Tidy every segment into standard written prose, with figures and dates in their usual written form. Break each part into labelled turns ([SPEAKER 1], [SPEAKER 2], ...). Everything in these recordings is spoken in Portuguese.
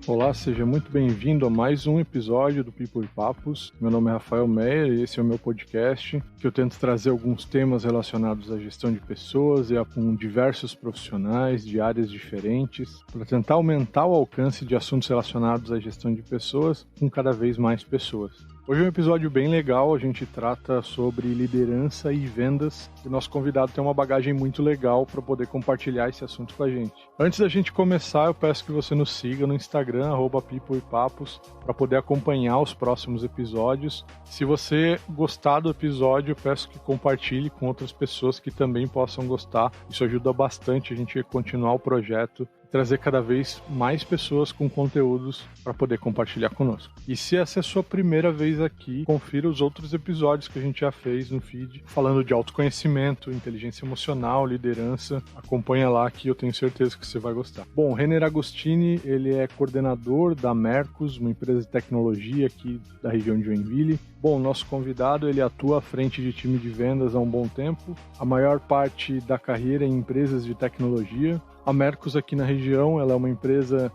[SPEAKER 1] Olá, seja muito bem-vindo a mais um episódio do People e Papos. Meu nome é Rafael Meyer e esse é o meu podcast, que eu tento trazer alguns temas relacionados à gestão de pessoas e com diversos profissionais de áreas diferentes, para tentar aumentar o alcance de assuntos relacionados à gestão de pessoas com cada vez mais pessoas. Hoje é um episódio bem legal, a gente trata sobre liderança e vendas, e nosso convidado tem uma bagagem muito legal para poder compartilhar esse assunto com a gente. Antes da gente começar, eu peço que você nos siga no Instagram, @PeopleEPapos, para poder acompanhar os próximos episódios. Se você gostar do episódio, eu peço que compartilhe com outras pessoas que também possam gostar. Isso ajuda bastante a gente a continuar o projeto, trazer cada vez mais pessoas com conteúdos para poder compartilhar conosco. E se essa é a sua primeira vez aqui, confira os outros episódios que a gente já fez no feed, falando de autoconhecimento, inteligência emocional, liderança. Acompanha lá que eu tenho certeza que você vai gostar. Bom, o Renner Agostini, ele é coordenador da Mercos, uma empresa de tecnologia aqui da região de Joinville. Bom, nosso convidado, ele atua à frente de time de vendas há um bom tempo, a maior parte da carreira em empresas de tecnologia. A Mercos aqui na região, ela é uma empresa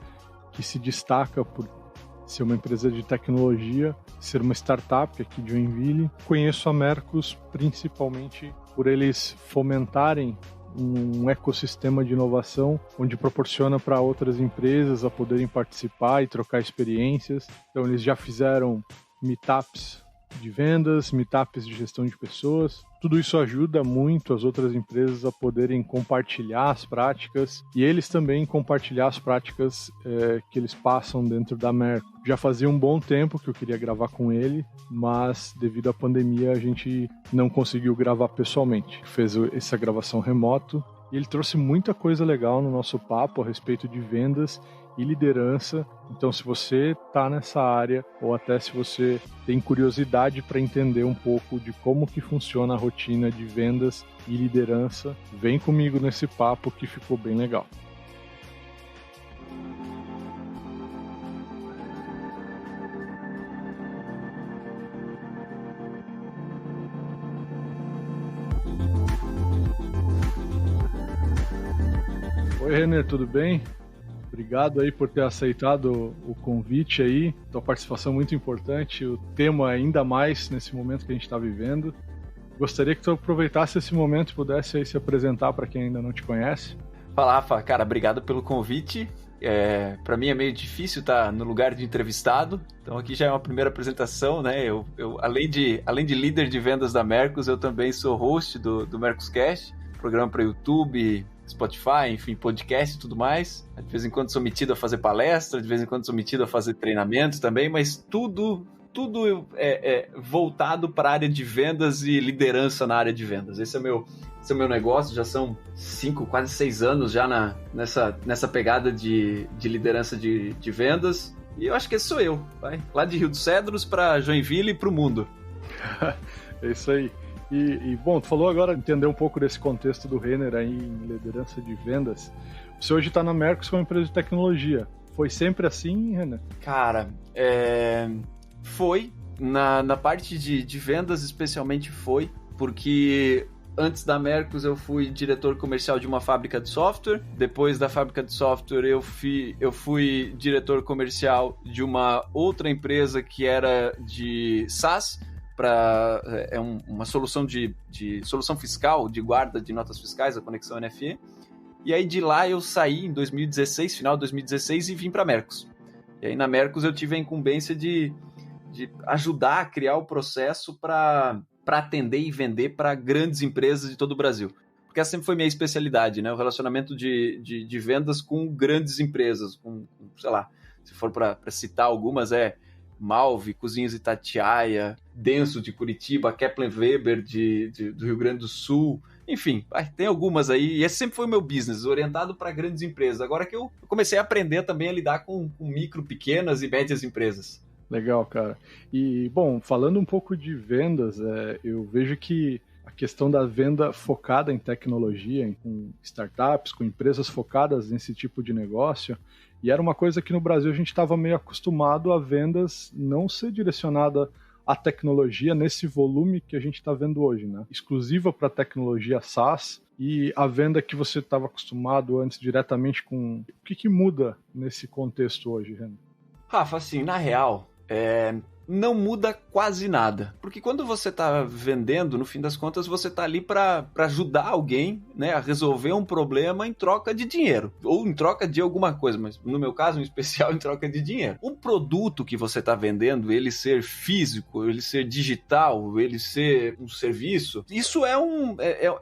[SPEAKER 1] que se destaca por ser uma empresa de tecnologia, ser uma startup aqui de Joinville. Conheço a Mercos principalmente por eles fomentarem um ecossistema de inovação onde proporciona para outras empresas a poderem participar e trocar experiências. Então eles já fizeram meetups de vendas, meetups de gestão de pessoas. Tudo isso ajuda muito as outras empresas a poderem compartilhar as práticas e eles também compartilhar as práticas que eles passam dentro da Merco. Já fazia um bom tempo que eu queria gravar com ele, mas devido à pandemia a gente não conseguiu gravar pessoalmente. Fez essa gravação remoto e ele trouxe muita coisa legal no nosso papo a respeito de vendas e liderança. Então, se você está nessa área ou até se você tem curiosidade para entender um pouco de como que funciona a rotina de vendas e liderança, vem comigo nesse papo que ficou bem legal. Oi, Renner, tudo bem? Obrigado aí por ter aceitado o convite aí, tua participação muito importante, o tema ainda mais nesse momento que a gente está vivendo. Gostaria que tu aproveitasse esse momento e pudesse aí se apresentar para quem ainda não te conhece.
[SPEAKER 2] Fala, Rafa, cara, obrigado pelo convite. Para mim é meio difícil estar no lugar de entrevistado, então aqui já é uma primeira apresentação, né? Eu além de líder de vendas da Mercos, eu também sou host do Mercoscast, programa para YouTube, Spotify, enfim, podcast e tudo mais. De vez em quando sou metido a fazer palestra, de vez em quando sou metido a fazer treinamento também, mas tudo é voltado para a área de vendas e liderança na área de vendas. Esse é o meu negócio, já são 5, quase 6 anos já nessa pegada de liderança de vendas, e eu acho que esse sou eu, vai? Lá de Rio dos Cedros para Joinville e para o mundo.
[SPEAKER 1] É isso aí. E bom, tu falou agora, entender um pouco desse contexto do Renner aí em liderança de vendas. Você hoje está na Mercos como empresa de tecnologia. Foi sempre assim, Renner?
[SPEAKER 2] Cara, foi. Na parte de vendas especialmente foi, porque antes da Mercos eu fui diretor comercial de uma fábrica de software. Depois da fábrica de software eu fui diretor comercial de uma outra empresa que era de SaaS, uma solução de solução fiscal, de guarda de notas fiscais, a Conexão NFE. E aí de lá eu saí em 2016, final de 2016, e vim para a Mercos. E aí na Mercos eu tive a incumbência de ajudar a criar o processo para atender e vender para grandes empresas de todo o Brasil. Porque essa sempre foi minha especialidade, né? O relacionamento de vendas com grandes empresas, com sei lá, se for para citar algumas, Malve, Cozinhas Itatiaia, Denso de Curitiba, Kepler Weber do Rio Grande do Sul, enfim, tem algumas aí, e esse sempre foi o meu business, orientado para grandes empresas. Agora que eu comecei a aprender também a lidar com micro, pequenas e médias empresas.
[SPEAKER 1] Legal, cara. E, bom, falando um pouco de vendas, eu vejo que a questão da venda focada em tecnologia, com startups, com empresas focadas nesse tipo de negócio, e era uma coisa que no Brasil a gente estava meio acostumado a vendas não ser direcionada à tecnologia nesse volume que a gente está vendo hoje, né? Exclusiva para tecnologia SaaS e a venda que você estava acostumado antes diretamente com... O que muda nesse contexto hoje, Renan?
[SPEAKER 2] Rafa, assim, na real, não muda quase nada. Porque quando você está vendendo, no fim das contas, você está ali para ajudar alguém, né, a resolver um problema em troca de dinheiro. Ou em troca de alguma coisa, mas no meu caso, em especial, em troca de dinheiro. O produto que você está vendendo, ele ser físico, ele ser digital, ele ser um serviço, isso é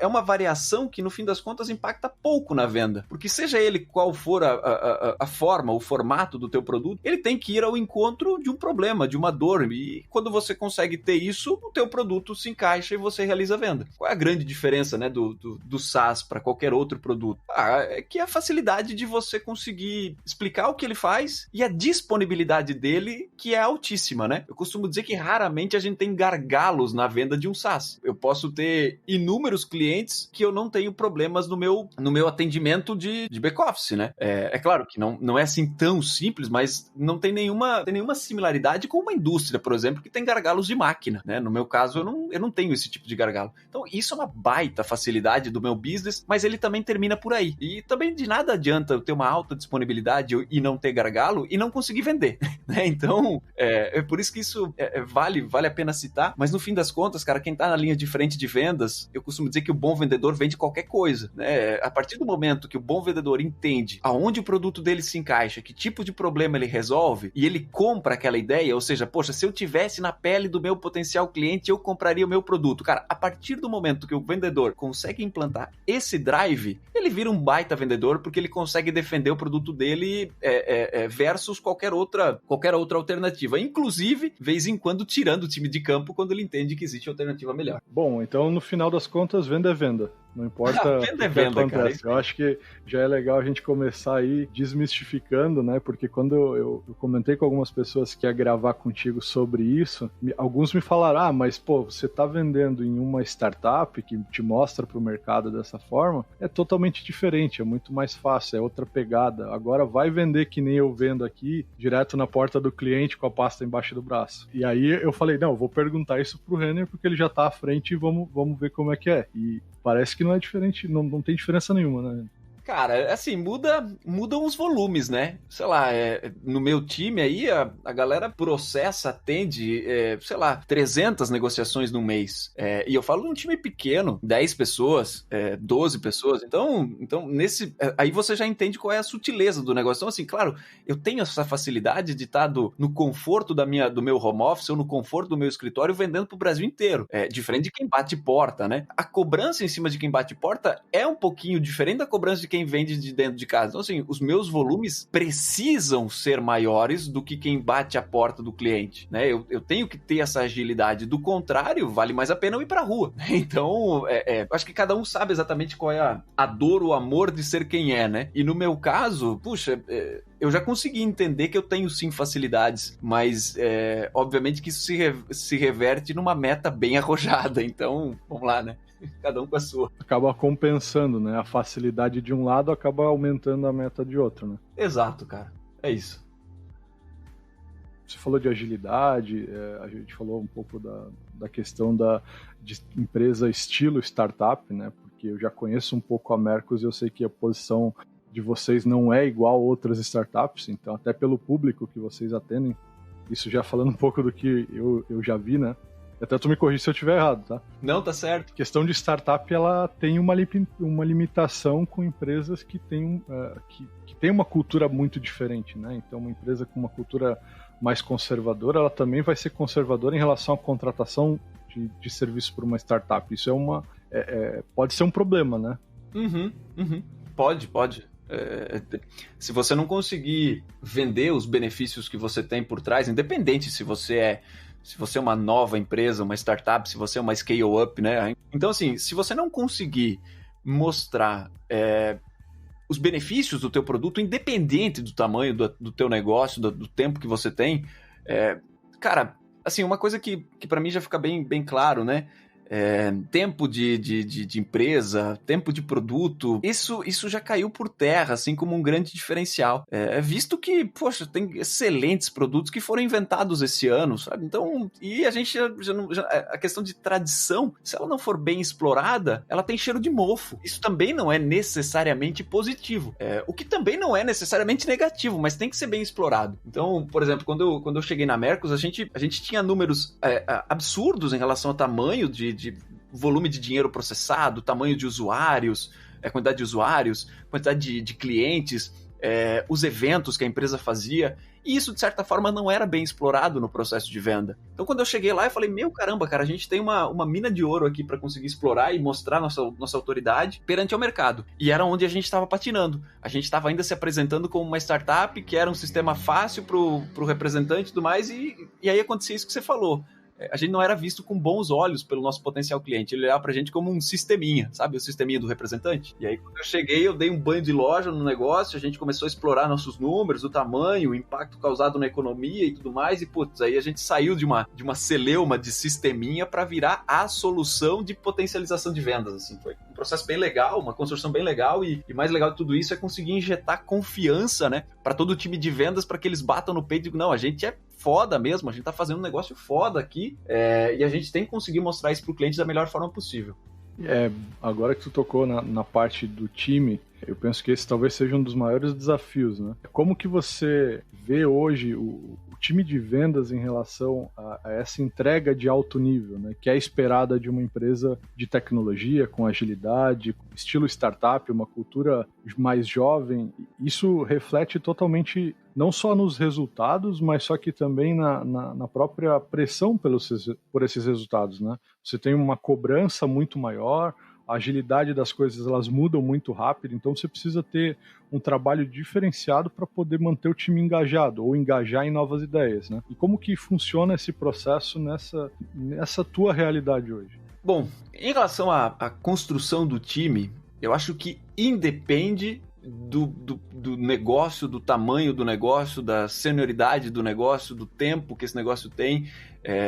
[SPEAKER 2] uma variação que, no fim das contas, impacta pouco na venda. Porque seja ele qual for a forma, o formato do teu produto, ele tem que ir ao encontro de um problema, de uma dor. E quando você consegue ter isso, o teu produto se encaixa e você realiza a venda. Qual é a grande diferença, né, do SaaS para qualquer outro produto? É que a facilidade de você conseguir explicar o que ele faz e a disponibilidade dele, que é altíssima, né? Eu costumo dizer que raramente a gente tem gargalos na venda de um SaaS. Eu posso ter inúmeros clientes que eu não tenho problemas no meu atendimento de back-office, né? É claro que não é assim tão simples, mas não tem nenhuma similaridade com uma indústria, por exemplo, que tem gargalos de máquina, né? No meu caso, eu não tenho esse tipo de gargalo. Então, isso é uma baita facilidade do meu business, mas ele também termina por aí. E também de nada adianta eu ter uma alta disponibilidade e não ter gargalo e não conseguir vender, né? Então, é por isso que isso vale a pena citar, mas no fim das contas, cara, quem tá na linha de frente de vendas, eu costumo dizer que o bom vendedor vende qualquer coisa, né? A partir do momento que o bom vendedor entende aonde o produto dele se encaixa, que tipo de problema ele resolve, e ele compra aquela ideia, ou seja, poxa, se eu tivesse na pele do meu potencial cliente, eu compraria o meu produto. Cara, a partir do momento que o vendedor consegue implantar esse drive, ele vira um baita vendedor, porque ele consegue defender o produto dele versus qualquer outra alternativa. Inclusive, vez em quando, tirando o time de campo quando ele entende que existe alternativa melhor.
[SPEAKER 1] Bom, então no final das contas, venda é venda. Não importa
[SPEAKER 2] venda é venda, acontece.
[SPEAKER 1] Cara. Eu acho que já é legal a gente começar aí desmistificando, né? Porque quando eu comentei com algumas pessoas que ia gravar contigo sobre isso, alguns me falaram, mas pô, você tá vendendo em uma startup que te mostra pro mercado dessa forma, é totalmente diferente, é muito mais fácil, é outra pegada. Agora vai vender que nem eu vendo aqui, direto na porta do cliente com a pasta embaixo do braço. E aí eu falei, não, eu vou perguntar isso pro Renner porque ele já tá à frente e vamos ver como é que é. E parece que não é diferente, não tem diferença nenhuma, né?
[SPEAKER 2] Cara, assim, mudam os volumes, né? Sei lá, no meu time aí, a galera processa, atende, 300 negociações no mês. E eu falo de um time pequeno, 10 pessoas, 12 pessoas. Então aí você já entende qual é a sutileza do negócio. Então, assim, claro, eu tenho essa facilidade de estar no conforto do meu home office ou no conforto do meu escritório vendendo pro Brasil inteiro. Diferente de quem bate porta, né? A cobrança em cima de quem bate porta é um pouquinho diferente da cobrança de quem vende de dentro de casa. Então, assim, os meus volumes precisam ser maiores do que quem bate a porta do cliente, né? Eu tenho que ter essa agilidade. Do contrário, vale mais a pena eu ir pra rua. Então, acho que cada um sabe exatamente qual é a dor, o amor de ser quem é, né? E no meu caso, puxa, eu já consegui entender que eu tenho sim facilidades, mas obviamente que isso se reverte numa meta bem arrojada. Então, vamos lá, né? Cada um com a sua.
[SPEAKER 1] Acaba compensando, né? A facilidade de um lado acaba aumentando a meta de outro, né?
[SPEAKER 2] Exato, cara. É isso.
[SPEAKER 1] Você falou de agilidade, a gente falou um pouco da questão de empresa estilo startup, né? Porque eu já conheço um pouco a Mercos e eu sei que a posição de vocês não é igual a outras startups, então até pelo público que vocês atendem, isso já falando um pouco do que eu já vi, né? Até tu me corrige se eu estiver errado, tá?
[SPEAKER 2] Não, tá certo.
[SPEAKER 1] A questão de startup, ela tem uma limitação com empresas que têm uma cultura muito diferente, né? Então, uma empresa com uma cultura mais conservadora, ela também vai ser conservadora em relação à contratação de serviço por uma startup. Isso pode ser um problema, né?
[SPEAKER 2] Pode. Se você não conseguir vender os benefícios que você tem por trás, independente se você é uma nova empresa, uma startup, se você é uma scale-up, né? Então, assim, se você não conseguir mostrar os benefícios do teu produto, independente do tamanho do teu negócio, do tempo que você tem, cara, assim, uma coisa que para mim já fica bem, bem claro, né? tempo de empresa, tempo de produto, isso já caiu por terra, assim como um grande diferencial. Visto que, poxa, tem excelentes produtos que foram inventados esse ano, sabe? Então, e a gente a questão de tradição, se ela não for bem explorada, ela tem cheiro de mofo. Isso também não é necessariamente positivo. O que também não é necessariamente negativo, mas tem que ser bem explorado. Então, por exemplo, quando eu cheguei na Mercos, a gente tinha números absurdos em relação ao tamanho de volume de dinheiro processado, tamanho de usuários, quantidade de usuários, quantidade de clientes, os eventos que a empresa fazia, e isso, de certa forma, não era bem explorado no processo de venda. Então, quando eu cheguei lá, eu falei, meu caramba, cara, a gente tem uma mina de ouro aqui para conseguir explorar e mostrar nossa autoridade perante ao mercado. E era onde a gente estava patinando. A gente estava ainda se apresentando como uma startup, que era um sistema fácil pro representante e tudo mais, e aí acontecia isso que você falou. A gente não era visto com bons olhos pelo nosso potencial cliente. Ele olhava pra gente como um sisteminha, sabe? O sisteminha do representante. E aí, quando eu cheguei, eu dei um banho de loja no negócio, a gente começou a explorar nossos números, o tamanho, o impacto causado na economia e tudo mais, e putz, aí a gente saiu de uma celeuma de sisteminha para virar a solução de potencialização de vendas, assim. Foi um processo bem legal, uma construção bem legal, e mais legal de tudo isso é conseguir injetar confiança, né, para todo o time de vendas, para que eles batam no peito e digam, não, a gente é foda mesmo, a gente tá fazendo um negócio foda aqui, e a gente tem que conseguir mostrar isso pro cliente da melhor forma possível.
[SPEAKER 1] Agora que tu tocou na parte do time, eu penso que esse talvez seja um dos maiores desafios, né? Como que você vê hoje o time de vendas em relação a essa entrega de alto nível, né, que é esperada de uma empresa de tecnologia, com agilidade, estilo startup, uma cultura mais jovem? Isso reflete totalmente não só nos resultados, mas só que também na própria pressão por esses resultados, né? Você tem uma cobrança muito maior, a agilidade das coisas, elas mudam muito rápido, então você precisa ter um trabalho diferenciado para poder manter o time engajado ou engajar em novas ideias, né? E como que funciona esse processo nessa tua realidade hoje?
[SPEAKER 2] Bom, em relação à construção do time, eu acho que independe do negócio, do tamanho do negócio, da senioridade do negócio, do tempo que esse negócio tem,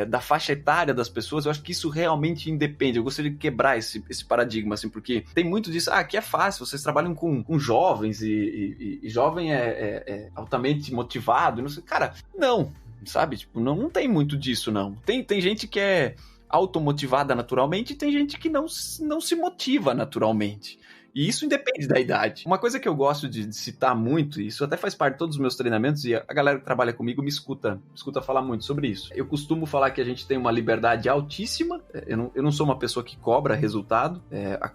[SPEAKER 2] da faixa etária das pessoas. Eu acho que isso realmente independe. Eu gostaria de quebrar esse paradigma, assim, porque tem muito disso, aqui é fácil, vocês trabalham com jovens e jovem é altamente motivado, não sei. Cara, não, sabe? Tipo, não tem muito disso, não. Tem gente que é automotivada naturalmente e tem gente que não se motiva naturalmente. E isso independe da idade. Uma coisa que eu gosto de citar muito, e isso até faz parte de todos os meus treinamentos, e a galera que trabalha comigo me escuta falar muito sobre isso. Eu costumo falar que a gente tem uma liberdade altíssima. Eu não sou uma pessoa que cobra resultado,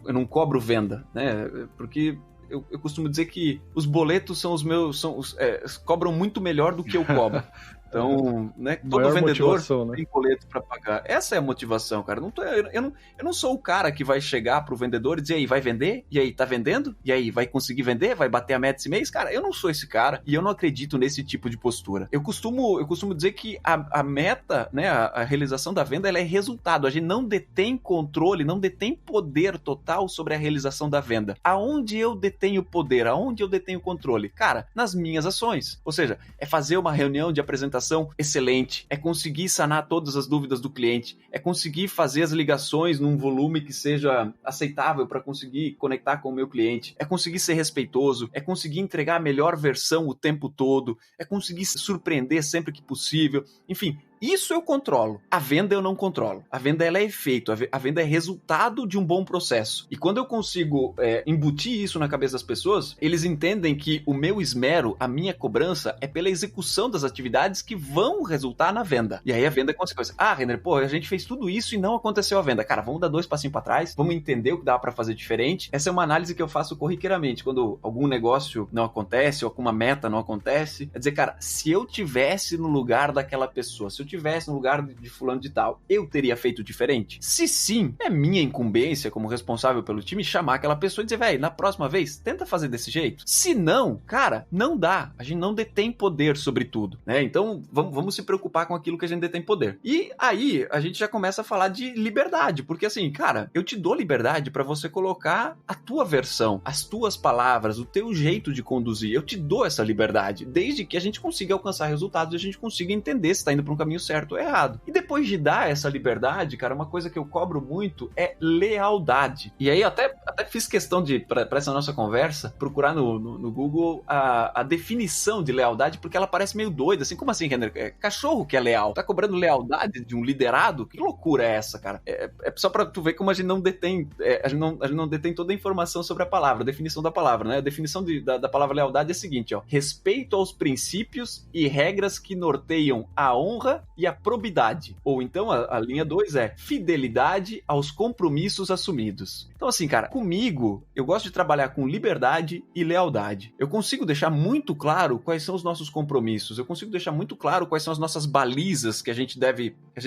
[SPEAKER 2] eu não cobro venda, né? Porque eu costumo dizer que os boletos são cobram muito melhor do que eu cobro. Então, né, todo vendedor tem boleto para pagar. Essa é a motivação, cara. Eu não sou o cara que vai chegar pro vendedor e dizer, e aí, vai vender? E aí, tá vendendo? E aí, vai conseguir vender? Vai bater a meta esse mês? Cara, eu não sou esse cara e eu não acredito nesse tipo de postura. Eu costumo dizer que a meta, né, a realização da venda, ela é resultado. A gente não detém controle, não detém poder total sobre a realização da venda. Aonde eu detenho poder? Aonde eu detenho controle? Cara, nas minhas ações. Ou seja, é fazer uma reunião de apresentação excelente, é conseguir sanar todas as dúvidas do cliente, é conseguir fazer as ligações num volume que seja aceitável para conseguir conectar com o meu cliente, é conseguir ser respeitoso, é conseguir entregar a melhor versão o tempo todo, é conseguir se surpreender sempre que possível, enfim. Isso eu controlo. A venda eu não controlo. A venda ela é efeito. A venda é resultado de um bom processo. E quando eu consigo embutir isso na cabeça das pessoas, eles entendem que o meu esmero, a minha cobrança é pela execução das atividades que vão resultar na venda. E aí a venda é consequência. Renner, a gente fez tudo isso e não aconteceu a venda. Cara, vamos dar 2 passinhos para trás, vamos entender o que dá para fazer diferente. Essa é uma análise que eu faço corriqueiramente. Quando algum negócio não acontece ou alguma meta não acontece, é dizer, cara, se eu tivesse no lugar daquela pessoa, se eu tivesse no lugar de fulano de tal, eu teria feito diferente? Se sim, é minha incumbência como responsável pelo time chamar aquela pessoa e dizer, velho, na próxima vez, tenta fazer desse jeito. Se não, cara, não dá. A gente não detém poder sobre tudo, né? Então, vamos se preocupar com aquilo que a gente detém poder. E aí, a gente já começa a falar de liberdade, porque assim, cara, eu te dou liberdade para você colocar a tua versão, as tuas palavras, o teu jeito de conduzir. Eu te dou essa liberdade, desde que a gente consiga alcançar resultados e a gente consiga entender se tá indo para um caminho caminho certo ou errado. E depois de dar essa liberdade, cara, uma coisa que eu cobro muito é lealdade. E aí até fiz questão de, para essa nossa conversa, procurar no Google a definição de lealdade, porque ela parece meio doida, assim, como assim, Renner? É cachorro que é leal, tá cobrando lealdade de um liderado? Que loucura é essa, cara? É só pra tu ver como a gente não detém, a gente não detém toda a informação sobre a palavra, a definição da palavra, né? A definição da palavra lealdade é a seguinte, ó: respeito aos princípios e regras que norteiam a honra e a probidade. Ou então, a linha 2 é fidelidade aos compromissos assumidos. Então, assim, cara, comigo, eu gosto de trabalhar com liberdade e lealdade. Eu consigo deixar muito claro quais são os nossos compromissos, eu consigo deixar muito claro quais são as nossas balizas que a gente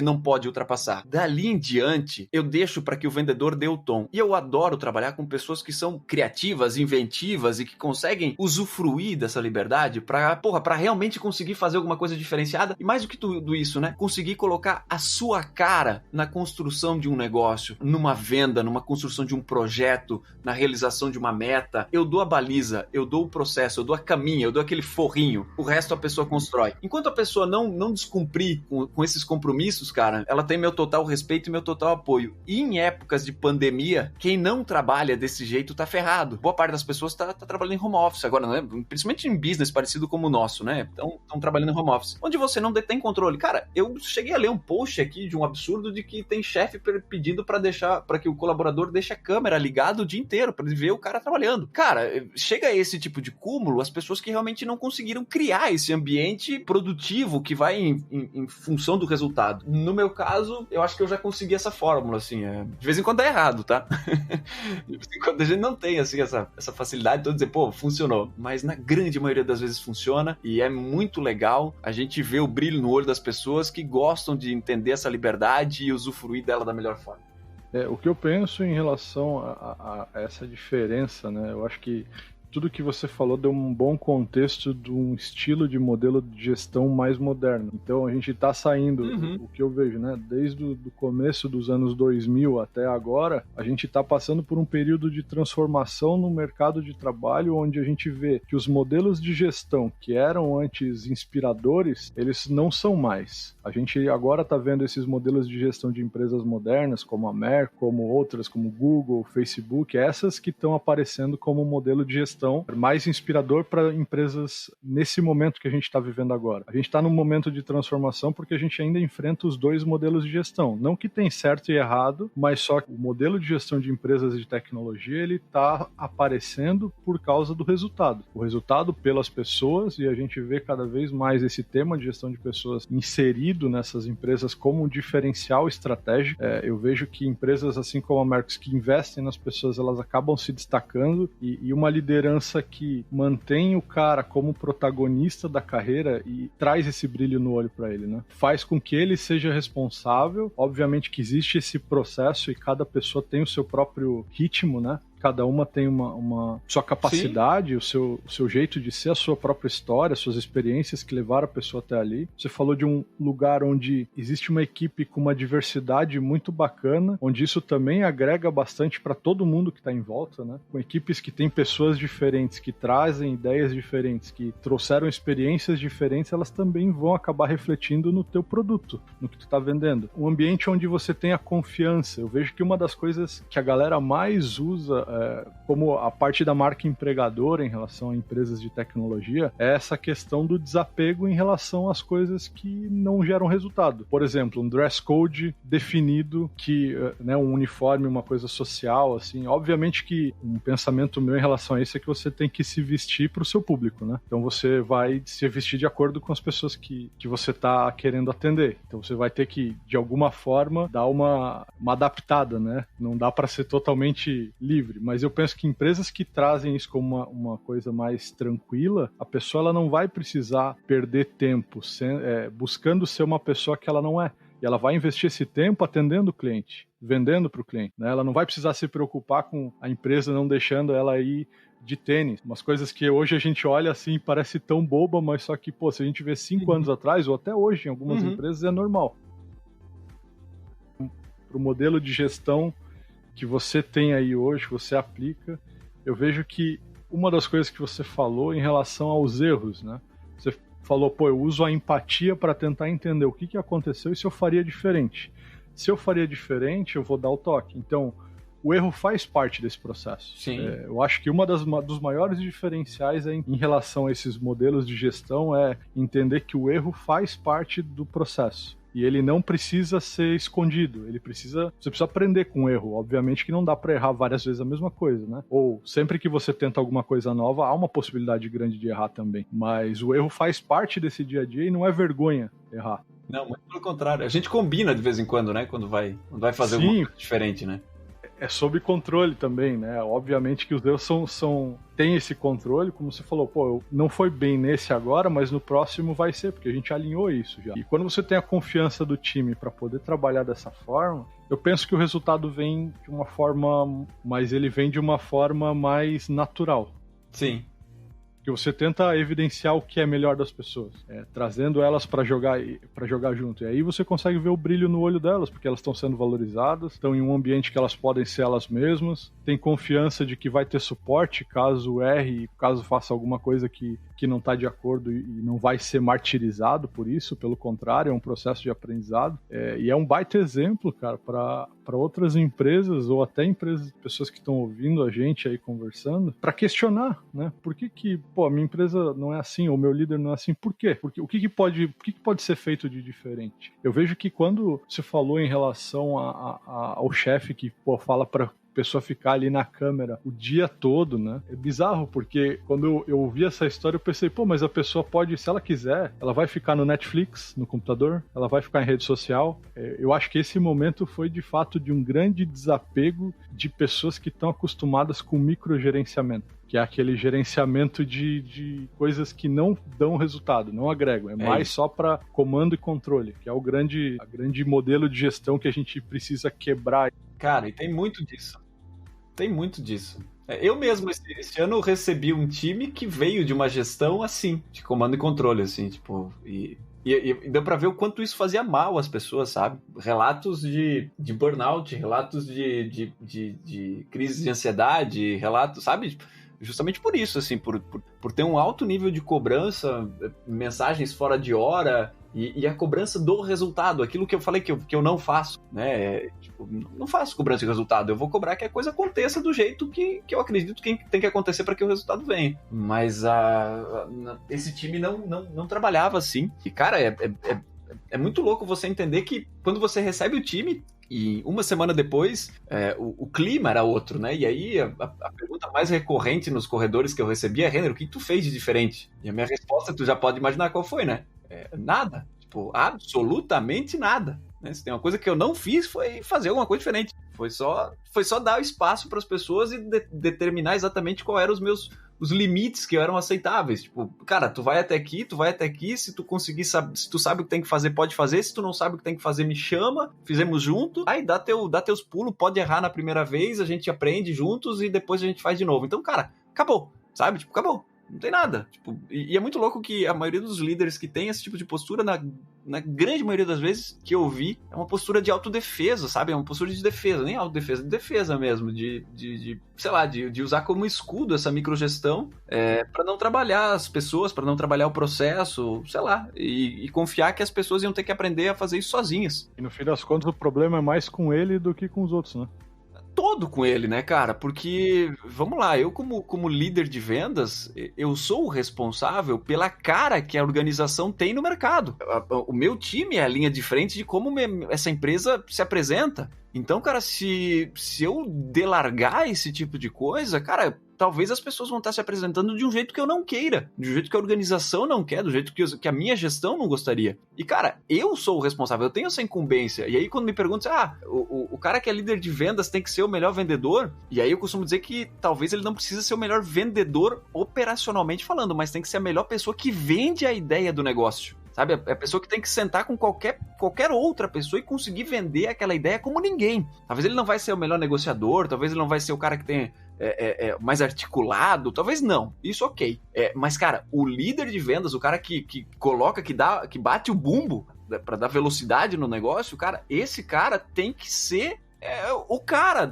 [SPEAKER 2] não pode ultrapassar. Dali em diante, eu deixo para que o vendedor dê o tom. E eu adoro trabalhar com pessoas que são criativas, inventivas e que conseguem usufruir dessa liberdade para realmente conseguir fazer alguma coisa diferenciada. E mais do que tudo isso, né? Conseguir colocar a sua cara na construção de um negócio, numa venda, numa construção de um projeto, na realização de uma meta. Eu dou a baliza, eu dou o processo, eu dou a caminha, eu dou aquele forrinho. O resto a pessoa constrói. Enquanto a pessoa não descumprir com esses compromissos, cara, ela tem meu total respeito e meu total apoio. E em épocas de pandemia, quem não trabalha desse jeito tá ferrado. Boa parte das pessoas tá trabalhando em home office agora, né? Principalmente em business parecido como o nosso, né? Estão trabalhando em home office. Onde você não detém controle. Cara, eu cheguei a ler um post aqui de um absurdo de que tem chefe pedindo para que o colaborador deixe a câmera ligada o dia inteiro, para ele ver o cara trabalhando. Cara, chega a esse tipo de cúmulo as pessoas que realmente não conseguiram criar esse ambiente produtivo que vai em função do resultado. No meu caso, eu acho que eu já consegui essa fórmula, assim. De vez em quando é errado, tá? De vez em quando a gente não tem, assim, essa facilidade de dizer, pô, funcionou. Mas na grande maioria das vezes funciona e é muito legal a gente ver o brilho no olho das pessoas que gostam de entender essa liberdade e usufruir dela da melhor forma.
[SPEAKER 1] O que eu penso em relação a essa diferença, né? Eu acho que tudo que você falou deu um bom contexto de um estilo de modelo de gestão mais moderno. Então a gente está saindo, o que eu vejo, né? Desde o começo dos anos 2000 até agora, a gente está passando por um período de transformação no mercado de trabalho, onde a gente vê que os modelos de gestão que eram antes inspiradores, eles não são mais. A gente agora está vendo esses modelos de gestão de empresas modernas, como a Merck, como outras, como Google, Facebook, essas que estão aparecendo como modelo de gestão mais inspirador para empresas nesse momento que a gente está vivendo agora. A gente está num momento de transformação porque a gente ainda enfrenta os dois modelos de gestão. Não que tem certo e errado, mas só que o modelo de gestão de empresas de tecnologia, ele está aparecendo por causa do resultado. O resultado pelas pessoas, e a gente vê cada vez mais esse tema de gestão de pessoas inserido nessas empresas como um diferencial estratégico. Eu vejo que empresas assim como a Merck que investem nas pessoas, elas acabam se destacando e uma liderança que mantém o cara como protagonista da carreira e traz esse brilho no olho para ele, né? Faz com que ele seja responsável. Obviamente que existe esse processo e cada pessoa tem o seu próprio ritmo, né? Cada uma tem uma sua capacidade, o seu jeito de ser, a sua própria história, as suas experiências que levaram a pessoa até ali. Você falou de um lugar onde existe uma equipe com uma diversidade muito bacana, onde isso também agrega bastante para todo mundo que está em volta, né? Com equipes que têm pessoas diferentes, que trazem ideias diferentes, que trouxeram experiências diferentes, elas também vão acabar refletindo no teu produto, no que tu está vendendo. Um ambiente onde você tem a confiança. Eu vejo que uma das coisas que a galera mais usa como a parte da marca empregadora em relação a empresas de tecnologia, é essa questão do desapego em relação às coisas que não geram resultado. Por exemplo, um dress code definido, que, né, um uniforme, uma coisa social, assim. Obviamente que um pensamento meu em relação a isso é que você tem que se vestir para o seu público, né? Então você vai se vestir de acordo com as pessoas que você está querendo atender. Então você vai ter que, de alguma forma, dar uma adaptada, né? Não dá para ser totalmente livre. Mas eu penso que empresas que trazem isso como uma coisa mais tranquila, a pessoa ela não vai precisar perder tempo buscando ser uma pessoa que ela não é. E ela vai investir esse tempo atendendo o cliente, vendendo para o cliente, né? Ela não vai precisar se preocupar com a empresa não deixando ela ir de tênis. Umas coisas que hoje a gente olha assim, parece tão boba, mas só que, se a gente vê 5 anos atrás, ou até hoje em algumas empresas, é normal. Para o modelo de gestão que você tem aí hoje, que você aplica, eu vejo que uma das coisas que você falou em relação aos erros, né? Você falou, pô, eu uso a empatia para tentar entender o que aconteceu e se eu faria diferente. Se eu faria diferente, eu vou dar o toque. Então, o erro faz parte desse processo.
[SPEAKER 2] Sim.
[SPEAKER 1] Eu acho que dos maiores diferenciais em relação a esses modelos de gestão é entender que o erro faz parte do processo. E ele não precisa ser escondido, você precisa aprender com o erro. Obviamente que não dá para errar várias vezes a mesma coisa, né? Ou sempre que você tenta alguma coisa nova, há uma possibilidade grande de errar também. Mas o erro faz parte desse dia a dia e não é vergonha errar.
[SPEAKER 2] Não, muito pelo contrário. A gente combina de vez em quando, né? Quando vai fazer alguma coisa diferente, né?
[SPEAKER 1] É sob controle também, né? Obviamente que os erros têm esse controle, como você falou, pô, não foi bem nesse agora, mas no próximo vai ser, porque a gente alinhou isso já. E quando você tem a confiança do time para poder trabalhar dessa forma, eu penso que o resultado vem de uma forma, mas ele vem de uma forma mais natural.
[SPEAKER 2] Sim.
[SPEAKER 1] Que você tenta evidenciar o que é melhor das pessoas, trazendo elas para jogar junto. E aí você consegue ver o brilho no olho delas, porque elas estão sendo valorizadas, estão em um ambiente que elas podem ser elas mesmas, tem confiança de que vai ter suporte caso erre, caso faça alguma coisa que não está de acordo e não vai ser martirizado por isso, pelo contrário, é um processo de aprendizado. E é um baita exemplo, cara, para outras empresas ou até pessoas que estão ouvindo a gente aí conversando, para questionar, né? Por que a minha empresa não é assim, ou meu líder não é assim? Por quê? Porque o que pode ser feito de diferente? Eu vejo que quando você falou em relação ao chefe que fala para pessoa ficar ali na câmera o dia todo, né? É bizarro, porque quando eu ouvi essa história, eu pensei, mas a pessoa pode, se ela quiser, ela vai ficar no Netflix, no computador, ela vai ficar em rede social. Eu acho que esse momento foi, de fato, de um grande desapego de pessoas que estão acostumadas com microgerenciamento, que é aquele gerenciamento de coisas que não dão resultado, não agregam, mais só para comando e controle, que é a grande modelo de gestão que a gente precisa quebrar.
[SPEAKER 2] Cara, e tem muito disso. Tem muito disso. Eu mesmo, esse ano, recebi um time que veio de uma gestão assim, de comando e controle, assim, tipo, e deu pra ver o quanto isso fazia mal às pessoas, sabe? Relatos de burnout, relatos de crise de ansiedade, relatos, sabe? Justamente por isso, assim, por ter um alto nível de cobrança, mensagens fora de hora e a cobrança do resultado, aquilo que eu falei que eu não faço, né? Não faço cobrança de resultado, eu vou cobrar que a coisa aconteça do jeito que eu acredito que tem que acontecer para que o resultado venha. Mas esse time não trabalhava assim. E, cara, é muito louco você entender que quando você recebe o time, e uma semana depois, o clima era outro, né? E aí, a pergunta mais recorrente nos corredores que eu recebia é, Renner, o que tu fez de diferente? E a minha resposta, tu já pode imaginar qual foi, né? Nada. Tipo, absolutamente nada. Né? Se tem uma coisa que eu não fiz, foi fazer alguma coisa diferente. Foi só dar espaço para as pessoas e determinar exatamente qual eram os limites que eram aceitáveis. Tipo, cara, tu vai até aqui, se tu conseguir, se tu sabe o que tem que fazer, pode fazer, se tu não sabe o que tem que fazer, me chama, fizemos junto, aí dá teus pulos, pode errar na primeira vez, a gente aprende juntos e depois a gente faz de novo. Então, cara, acabou, sabe? Tipo, acabou. Não tem nada. Tipo, e é muito louco que a maioria dos líderes que tem esse tipo de postura, na grande maioria das vezes que eu vi, é uma postura de autodefesa, sabe? É uma postura de defesa, nem autodefesa, de defesa mesmo, sei lá, de usar como escudo essa microgestão para não trabalhar as pessoas, para não trabalhar o processo, sei lá, e confiar que as pessoas iam ter que aprender a fazer isso sozinhas.
[SPEAKER 1] E no fim das contas, o problema é mais com ele do que com os outros, né?
[SPEAKER 2] Todo com ele, né, cara? Porque, vamos lá, eu como líder de vendas, eu sou o responsável pela cara que a organização tem no mercado. O meu time é a linha de frente de como essa empresa se apresenta. Então, cara, se eu delargar esse tipo de coisa, cara, talvez as pessoas vão estar se apresentando de um jeito que eu não queira, de um jeito que a organização não quer, do jeito que a minha gestão não gostaria. E, cara, eu sou o responsável, eu tenho essa incumbência. E aí, quando me perguntam, o cara que é líder de vendas tem que ser o melhor vendedor, e aí eu costumo dizer que talvez ele não precisa ser o melhor vendedor operacionalmente falando, mas tem que ser a melhor pessoa que vende a ideia do negócio. Sabe, é a pessoa que tem que sentar com qualquer outra pessoa e conseguir vender aquela ideia como ninguém. Talvez ele não vai ser o melhor negociador, talvez ele não vai ser o cara que tem mais articulado, talvez não, isso ok. Mas, cara, o líder de vendas, o cara que coloca, que bate o bumbo para dar velocidade no negócio, cara, esse cara tem que ser é o cara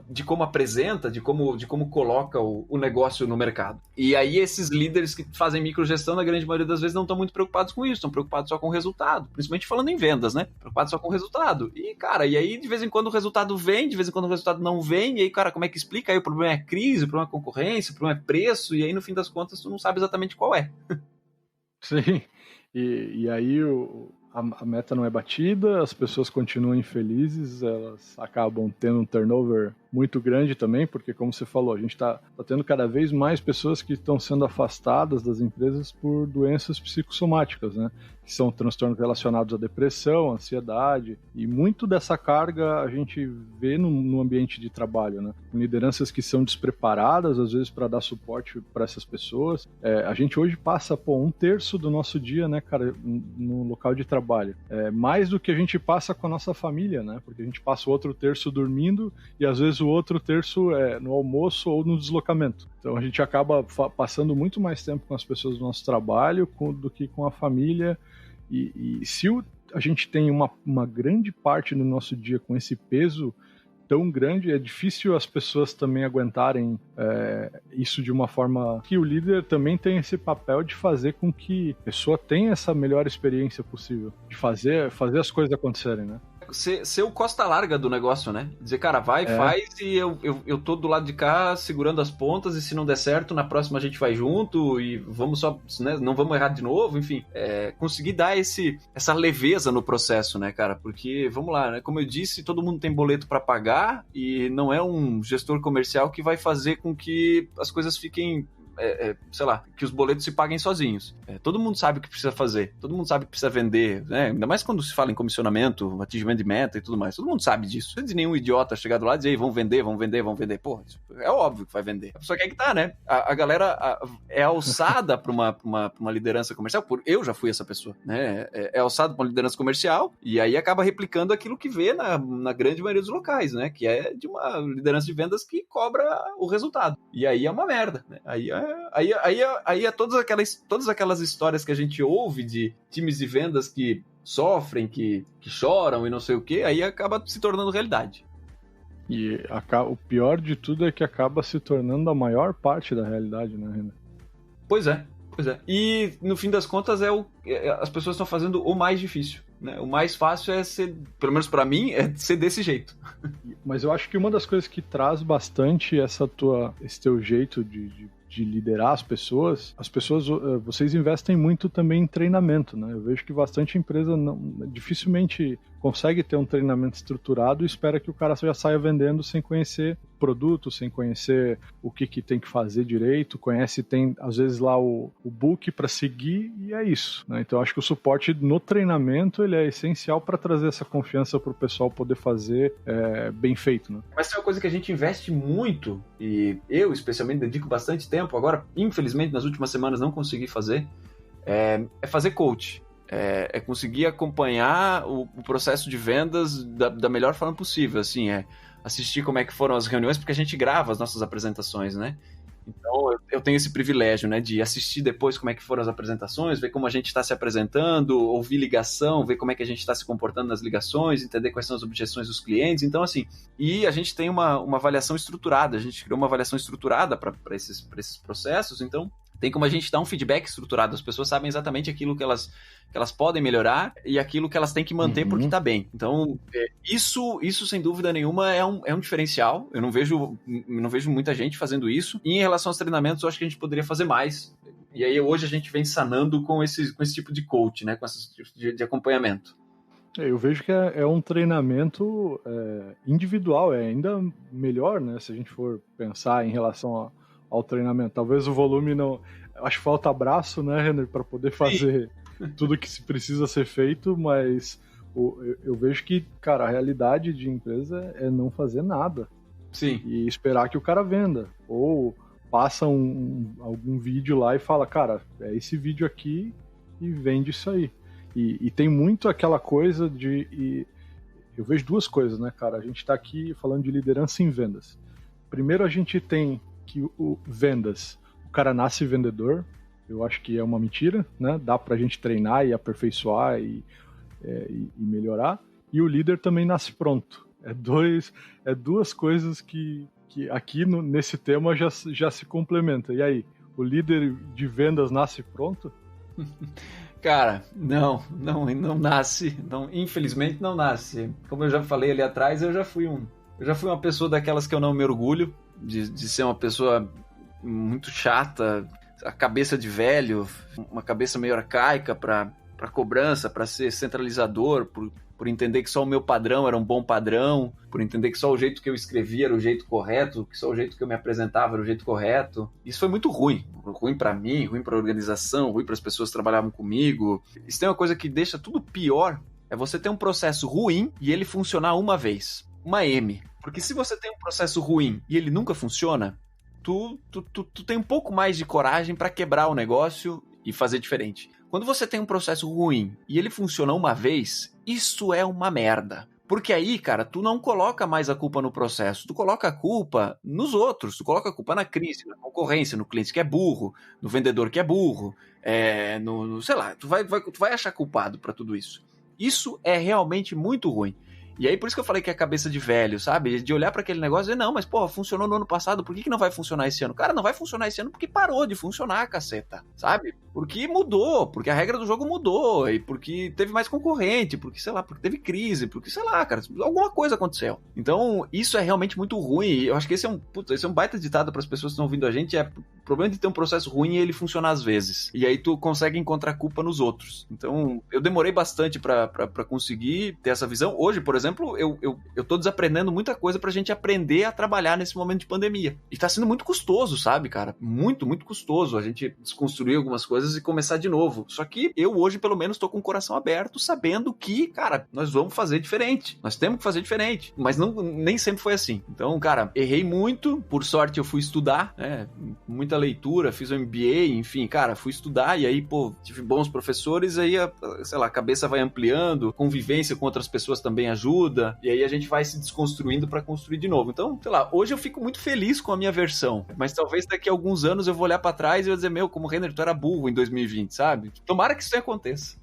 [SPEAKER 2] de como apresenta, de como coloca o negócio no mercado. E aí esses líderes que fazem microgestão, na grande maioria das vezes, não estão muito preocupados com isso, estão preocupados só com o resultado, principalmente falando em vendas, né? Preocupados só com o resultado. E, cara, e aí de vez em quando o resultado vem, de vez em quando o resultado não vem, e aí, cara, como é que explica? Aí o problema é crise, o problema é concorrência, o problema é preço, e aí no fim das contas tu não sabe exatamente qual é.
[SPEAKER 1] Sim, e aí a meta não é batida, as pessoas continuam infelizes, elas acabam tendo um turnover muito grande também, porque como você falou, a gente está tendo cada vez mais pessoas que estão sendo afastadas das empresas por doenças psicossomáticas, né? Que são transtornos relacionados à depressão, ansiedade, e muito dessa carga a gente vê no ambiente de trabalho, né? Lideranças que são despreparadas, às vezes, para dar suporte para essas pessoas. A gente hoje passa, um terço do nosso dia, né, cara, no local de trabalho. Mais do que a gente passa com a nossa família, né? Porque a gente passa o outro terço dormindo e às vezes o outro terço no almoço ou no deslocamento. Então a gente acaba passando muito mais tempo com as pessoas do nosso trabalho do que com a família. E se a gente tem uma grande parte do nosso dia com esse peso tão grande, é difícil as pessoas também aguentarem isso de uma forma que o líder também tem esse papel de fazer com que a pessoa tenha essa melhor experiência possível, de fazer as coisas acontecerem, né?
[SPEAKER 2] Ser o costa larga do negócio, né? Dizer, cara, faz e eu tô do lado de cá segurando as pontas e se não der certo, na próxima a gente vai junto e vamos só, né, não vamos errar de novo, enfim. Conseguir dar essa leveza no processo, né, cara? Porque, vamos lá, né? Como eu disse, todo mundo tem boleto para pagar e não é um gestor comercial que vai fazer com que as coisas fiquem... sei lá, que os boletos se paguem sozinhos. Todo mundo sabe o que precisa fazer, todo mundo sabe o que precisa vender, né? Ainda mais quando se fala em comissionamento, atingimento de meta e tudo mais. Todo mundo sabe disso. Não é de nenhum idiota chegar do lado e dizer, vamos vender. Pô, isso é óbvio que vai vender. Só que é que tá, né? A galera é alçada para uma liderança comercial. Eu já fui essa pessoa, né? É alçado para uma liderança comercial e aí acaba replicando aquilo que vê na grande maioria dos locais, né? Que é de uma liderança de vendas que cobra o resultado. E aí é uma merda, né? Aí é todas aquelas histórias que a gente ouve de times de vendas que sofrem, que choram e não sei o que, aí acaba se tornando realidade.
[SPEAKER 1] E o pior de tudo é que acaba se tornando a maior parte da realidade, né, Renan?
[SPEAKER 2] Pois é. E no fim das contas as pessoas estão fazendo o mais difícil, né? O mais fácil é ser, pelo menos para mim, é ser desse jeito.
[SPEAKER 1] Mas eu acho que uma das coisas que traz bastante esse teu jeito de liderar as pessoas, vocês investem muito também em treinamento, né? Eu vejo que bastante empresa dificilmente consegue ter um treinamento estruturado e espera que o cara já saia vendendo sem conhecer o produto, sem conhecer o que tem que fazer direito, tem às vezes lá o book para seguir e é isso, né? Então eu acho que o suporte no treinamento ele é essencial para trazer essa confiança para o pessoal poder fazer bem feito, né?
[SPEAKER 2] Mas é uma coisa que a gente investe muito e eu especialmente dedico bastante tempo, agora infelizmente nas últimas semanas não consegui fazer, é fazer coach. É conseguir acompanhar o processo de vendas da melhor forma possível, assim, assistir como é que foram as reuniões, porque a gente grava as nossas apresentações, né? Então eu tenho esse privilégio, né, de assistir depois como é que foram as apresentações, ver como a gente está se apresentando, ouvir ligação, ver como é que a gente está se comportando nas ligações, entender quais são as objeções dos clientes. Então, assim, e a gente tem uma avaliação estruturada, a gente criou uma avaliação estruturada para esses processos, então tem como a gente dar um feedback estruturado, as pessoas sabem exatamente aquilo que elas podem melhorar e aquilo que elas têm que manter porque está bem. Então, isso sem dúvida nenhuma é um diferencial. Eu não vejo muita gente fazendo isso. E em relação aos treinamentos, eu acho que a gente poderia fazer mais. E aí hoje a gente vem sanando com esse tipo de coach, né? Com esse tipo de acompanhamento.
[SPEAKER 1] Eu vejo que é um treinamento individual, é ainda melhor, né? Se a gente for pensar em relação ao treinamento. Talvez o volume não... Acho que falta braço, né, Renner, para poder fazer tudo que se precisa ser feito, mas eu vejo que, cara, a realidade de empresa é não fazer nada.
[SPEAKER 2] Sim.
[SPEAKER 1] E esperar que o cara venda. Ou passa algum vídeo lá e fala, cara, é esse vídeo aqui e vende isso aí. E tem muito aquela coisa eu vejo duas coisas, né, cara? A gente tá aqui falando de liderança em vendas. Primeiro a gente tem que vendas, o cara nasce vendedor, eu acho que é uma mentira, né? Dá pra gente treinar e aperfeiçoar e melhorar, e o líder também nasce pronto. É duas coisas que aqui nesse tema já se complementam. E aí, o líder de vendas nasce pronto?
[SPEAKER 2] Cara, não nasce, infelizmente não nasce. Como eu já falei ali atrás, eu já fui uma pessoa daquelas que eu não me orgulho de ser uma pessoa muito chata, a cabeça de velho, uma cabeça meio arcaica para cobrança, para ser centralizador, por entender que só o meu padrão era um bom padrão, por entender que só o jeito que eu escrevia era o jeito correto, que só o jeito que eu me apresentava era o jeito correto. Isso foi muito ruim para mim, ruim para a organização, ruim para as pessoas que trabalhavam comigo. Isso tem uma coisa que deixa tudo pior, é você ter um processo ruim e ele funcionar uma vez, uma M. Porque se você tem um processo ruim e ele nunca funciona, tu tem um pouco mais de coragem para quebrar o negócio e fazer diferente. Quando você tem um processo ruim e ele funciona uma vez, isso é uma merda. Porque aí, cara, tu não coloca mais a culpa no processo, tu coloca a culpa nos outros, tu coloca a culpa na crise, na concorrência, no cliente que é burro, no vendedor que é burro, sei lá, tu vai achar culpado pra tudo isso. Isso é realmente muito ruim. E aí, por isso que eu falei que é cabeça de velho, sabe? De olhar para aquele negócio e dizer, não, mas, porra, funcionou no ano passado, por que não vai funcionar esse ano? Cara, não vai funcionar esse ano porque parou de funcionar, caceta, sabe? Porque mudou, porque a regra do jogo mudou, e porque teve mais concorrente, porque, sei lá, porque teve crise, porque, sei lá, cara, alguma coisa aconteceu. Então, isso é realmente muito ruim. Eu acho que esse é um baita ditado para as pessoas que estão ouvindo a gente, o problema de ter um processo ruim é ele funcionar às vezes. E aí tu consegue encontrar culpa nos outros. Então, eu demorei bastante para conseguir ter essa visão. Hoje, por exemplo, eu tô desaprendendo muita coisa pra gente aprender a trabalhar nesse momento de pandemia. E tá sendo muito custoso, sabe, cara? Muito, muito custoso a gente desconstruir algumas coisas e começar de novo. Só que eu hoje, pelo menos, tô com o coração aberto, sabendo que, cara, nós vamos fazer diferente. Nós temos que fazer diferente. Mas nem sempre foi assim. Então, cara, errei muito. Por sorte, eu fui estudar, né? Muita leitura, fiz um MBA, enfim, cara, fui estudar e aí, pô, tive bons professores, aí, sei lá, a cabeça vai ampliando, convivência com outras pessoas também ajuda, e aí a gente vai se desconstruindo pra construir de novo. Então, sei lá, hoje eu fico muito feliz com a minha versão, mas talvez daqui a alguns anos eu vou olhar pra trás e eu vou dizer, meu, como Renner, tu era burro em 2020, sabe? Tomara que isso aconteça.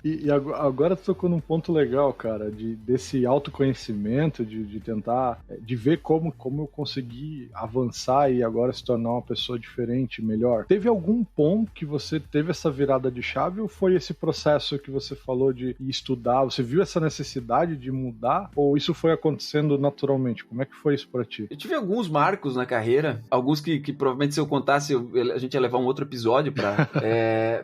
[SPEAKER 1] E agora tu tocou num ponto legal, cara, desse autoconhecimento, de tentar, de ver como eu consegui avançar e agora se tornar uma pessoa diferente, melhor. Teve algum ponto que você teve essa virada de chave ou foi esse processo que você falou de estudar? Você viu essa necessidade de mudar ou isso foi acontecendo naturalmente? Como é que foi isso pra ti?
[SPEAKER 2] Eu tive alguns marcos na carreira, alguns que provavelmente se eu contasse a gente ia levar um outro episódio pra...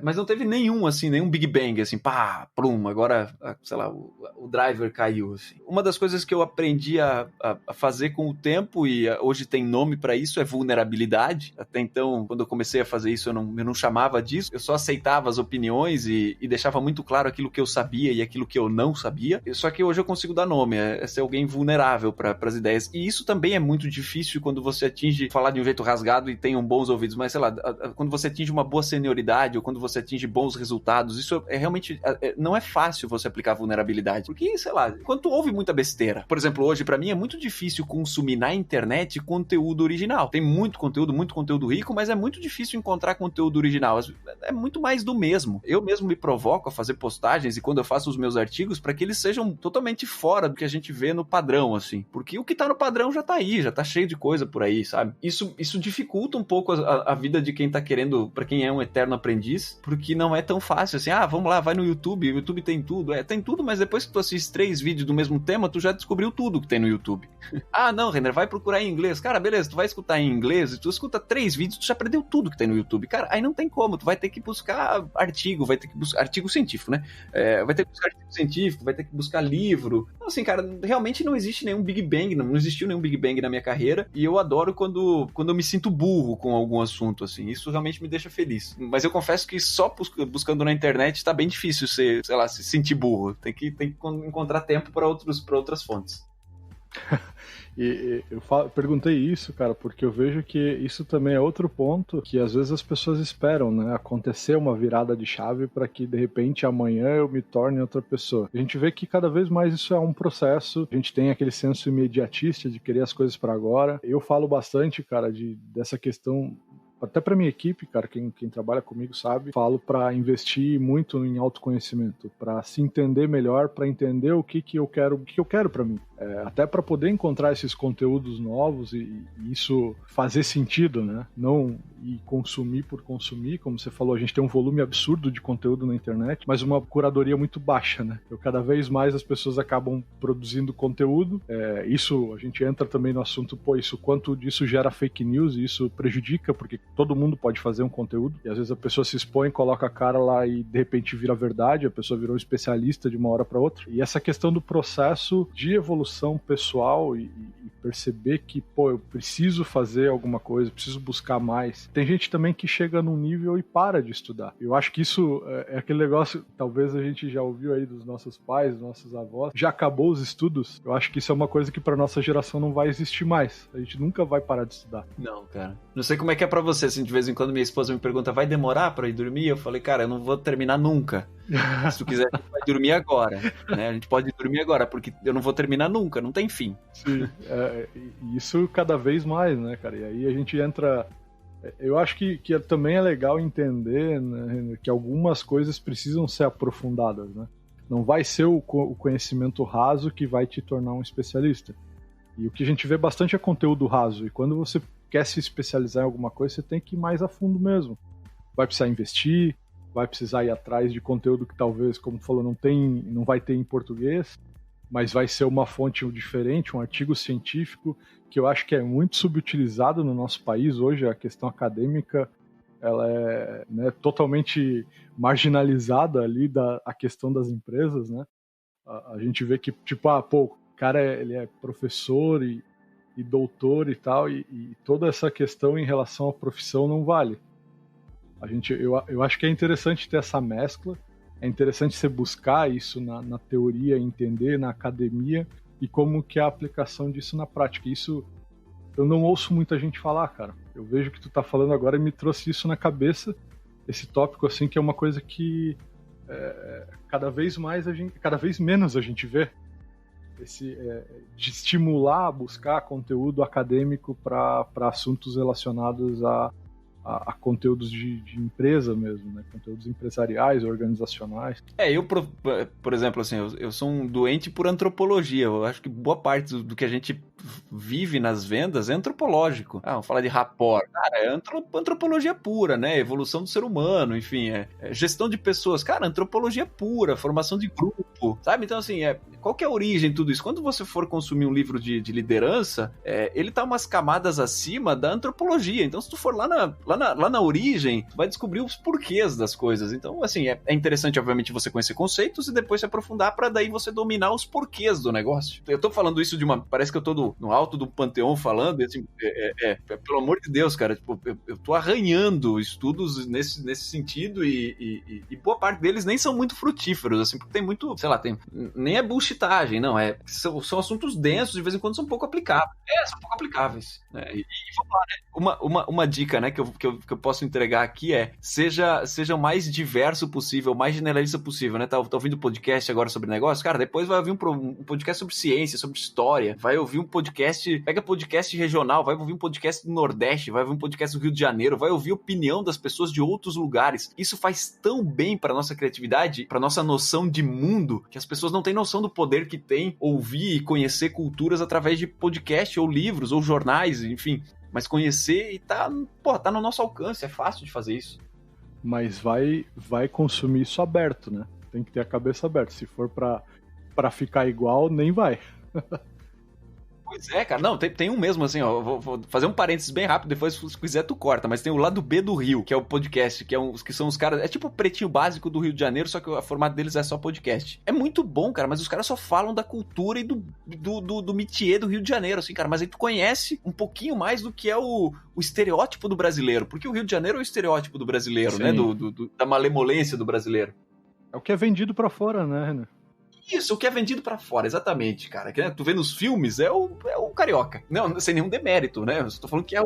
[SPEAKER 2] mas não teve nenhum, assim, nenhum Big Bang, assim, pá, plum, agora, sei lá, o driver caiu, assim. Uma das coisas que eu aprendi a fazer com o tempo, e hoje tem nome pra isso, é vulnerabilidade. Até então, quando eu comecei a fazer isso, eu não chamava disso, eu só aceitava as opiniões e deixava muito claro aquilo que eu sabia e aquilo que eu não sabia. Só que hoje eu consigo dar nome, é ser alguém vulnerável para as ideias. E isso também é muito difícil quando você atinge, falar de um jeito rasgado e tem bons ouvidos, mas sei lá, quando você atinge uma boa senioridade ou quando você atinge bons resultados, isso é realmente não é fácil você aplicar vulnerabilidade, porque, sei lá, quando tu ouve muita besteira, por exemplo, hoje pra mim é muito difícil consumir na internet conteúdo original. Tem muito conteúdo rico, mas é muito difícil encontrar conteúdo original. É muito mais do mesmo. Eu mesmo me provoco a fazer postagens e quando eu faço os meus artigos para que eles sejam totalmente fora do que a gente vê no padrão, assim, porque o que tá no padrão já tá aí, já tá cheio de coisa por aí, sabe? Isso dificulta um pouco a vida de quem tá querendo, pra quem é um eterno aprendiz, porque não é tão fácil assim, vamos lá, vai no YouTube, o YouTube tem tudo. Tem tudo, mas depois que tu assiste 3 vídeos do mesmo tema, tu já descobriu tudo que tem no YouTube. Não, Renner, vai procurar em inglês. Cara, beleza, tu vai escutar em inglês e tu escuta 3 vídeos, tu já aprendeu tudo que tem no YouTube. Cara, aí não tem como, tu vai ter que buscar artigo, vai ter que buscar artigo científico, né? Vai ter que buscar artigo científico, vai ter que buscar livro. Então, assim, cara, realmente não existe nenhum Big Bang, não existiu nenhum Big Bang na minha carreira, e eu adoro quando eu me sinto burro com algum assunto, assim, isso realmente me deixa feliz. Mas eu confesso que só buscando na internet tá bem difícil sei lá, se sentir burro. Tem que encontrar tempo para outras fontes.
[SPEAKER 1] E eu perguntei isso, cara, porque eu vejo que isso também é outro ponto que às vezes as pessoas esperam, né? Acontecer uma virada de chave para que de repente amanhã eu me torne outra pessoa. A gente vê que cada vez mais isso é um processo. A gente tem aquele senso imediatista de querer as coisas para agora. Eu falo bastante, cara, dessa questão. Até para minha equipe, cara, quem trabalha comigo sabe, falo para investir muito em autoconhecimento, para se entender melhor, para entender o que eu quero para mim. até para poder encontrar esses conteúdos novos e isso fazer sentido, né? Não ir consumir por consumir, como você falou, a gente tem um volume absurdo de conteúdo na internet, mas uma curadoria muito baixa, né? Então, cada vez mais as pessoas acabam produzindo conteúdo. Isso, a gente entra também no assunto, quanto disso gera fake news, e isso prejudica, porque todo mundo pode fazer um conteúdo, e às vezes a pessoa se expõe, coloca a cara lá e de repente vira verdade, a pessoa virou um especialista de uma hora para outra. E essa questão do processo de evolução pessoal e perceber que, eu preciso fazer alguma coisa, preciso buscar mais. Tem gente também que chega num nível e para de estudar. Eu acho que isso é aquele negócio, talvez a gente já ouviu aí dos nossos pais, dos nossos avós, já acabou os estudos. Eu acho que isso é uma coisa que pra nossa geração não vai existir mais. A gente nunca vai parar de estudar.
[SPEAKER 2] Não, cara. Não sei como é que é pra você, assim, de vez em quando minha esposa me pergunta, vai demorar pra ir dormir? Eu falei, cara, eu não vou terminar nunca. Se tu quiser, a gente vai dormir agora, né? A gente pode dormir agora, porque eu não vou terminar nunca, não tem fim.
[SPEAKER 1] Sim, isso cada vez mais, né, cara? E aí a gente entra... Eu acho que também é legal entender, né, que algumas coisas precisam ser aprofundadas, né? Não vai ser o conhecimento raso que vai te tornar um especialista. E o que a gente vê bastante é conteúdo raso. E quando você quer se especializar em alguma coisa, você tem que ir mais a fundo mesmo. Vai precisar investir, vai precisar ir atrás de conteúdo que talvez, como falou, não vai ter em português, mas vai ser uma fonte diferente, um artigo científico, que eu acho que é muito subutilizado no nosso país hoje. A questão acadêmica, ela é, né, totalmente marginalizada ali a questão das empresas, né? A gente vê que, tipo, o cara ele é professor e doutor e tal, e toda essa questão em relação à profissão não vale. Eu acho que é interessante ter essa mescla, é interessante você buscar isso na teoria, entender na academia e como que é a aplicação disso na prática. Isso eu não ouço muita gente falar, cara. Eu vejo que tu tá falando agora e me trouxe isso na cabeça, esse tópico assim, que é uma coisa que cada vez menos a gente vê. De estimular a buscar conteúdo acadêmico para assuntos relacionados a conteúdos de empresa mesmo, né? Conteúdos empresariais, organizacionais.
[SPEAKER 2] Eu, por exemplo, assim, eu sou um doente por antropologia. Eu acho que boa parte do que a gente vive nas vendas é antropológico. Vamos falar de rapport. Cara, é antropologia pura, né? Evolução do ser humano, enfim, gestão de pessoas. Cara, antropologia pura, formação de grupo, sabe? Então, assim, qual que é a origem de tudo isso? Quando você for consumir um livro de liderança, ele tá umas camadas acima da antropologia. Então, se tu for lá na origem, tu vai descobrir os porquês das coisas. Então, assim, é interessante, obviamente, você conhecer conceitos e depois se aprofundar pra daí você dominar os porquês do negócio. Eu tô falando isso parece que eu tô no alto do panteão falando, assim, pelo amor de Deus, cara, tipo, eu tô arranhando estudos nesse sentido e boa parte deles nem são muito frutíferos, assim, porque tem muito, sei lá, nem é bullshitagem, não, são assuntos densos, de vez em quando são pouco aplicáveis. São pouco aplicáveis, né? E vamos lá, né? Uma dica, né, que eu posso entregar aqui seja o mais diverso possível, o mais generalista possível, né? Tá ouvindo podcast agora sobre negócio? Cara, depois vai ouvir um podcast sobre ciência, sobre história, vai ouvir um podcast, pega podcast regional, vai ouvir um podcast do Nordeste, vai ouvir um podcast do Rio de Janeiro, vai ouvir a opinião das pessoas de outros lugares. Isso faz tão bem pra nossa criatividade, pra nossa noção de mundo, que as pessoas não têm noção do poder que tem ouvir e conhecer culturas através de podcast, ou livros, ou jornais, enfim. Mas conhecer e tá no nosso alcance, é fácil de fazer isso.
[SPEAKER 1] Mas vai consumir isso aberto, né? Tem que ter a cabeça aberta. Se for pra ficar igual, nem vai.
[SPEAKER 2] Pois é, cara. Não, tem um mesmo, assim, ó. Vou fazer um parênteses bem rápido, depois, se quiser, tu corta. Mas tem o Lado B do Rio, que é o podcast, que são os caras... É tipo o Pretinho Básico do Rio de Janeiro, só que o formato deles é só podcast. É muito bom, cara, mas os caras só falam da cultura e do métier do Rio de Janeiro, assim, cara. Mas aí tu conhece um pouquinho mais do que é o estereótipo do brasileiro. Porque o Rio de Janeiro é o estereótipo do brasileiro, sim, né? Da malemolência do brasileiro.
[SPEAKER 1] É o que é vendido pra fora, né, Renan?
[SPEAKER 2] Isso, o que é vendido pra fora, exatamente, cara. Que, né, tu vê nos filmes, é o carioca. Não, sem nenhum demérito, né? Eu tô falando que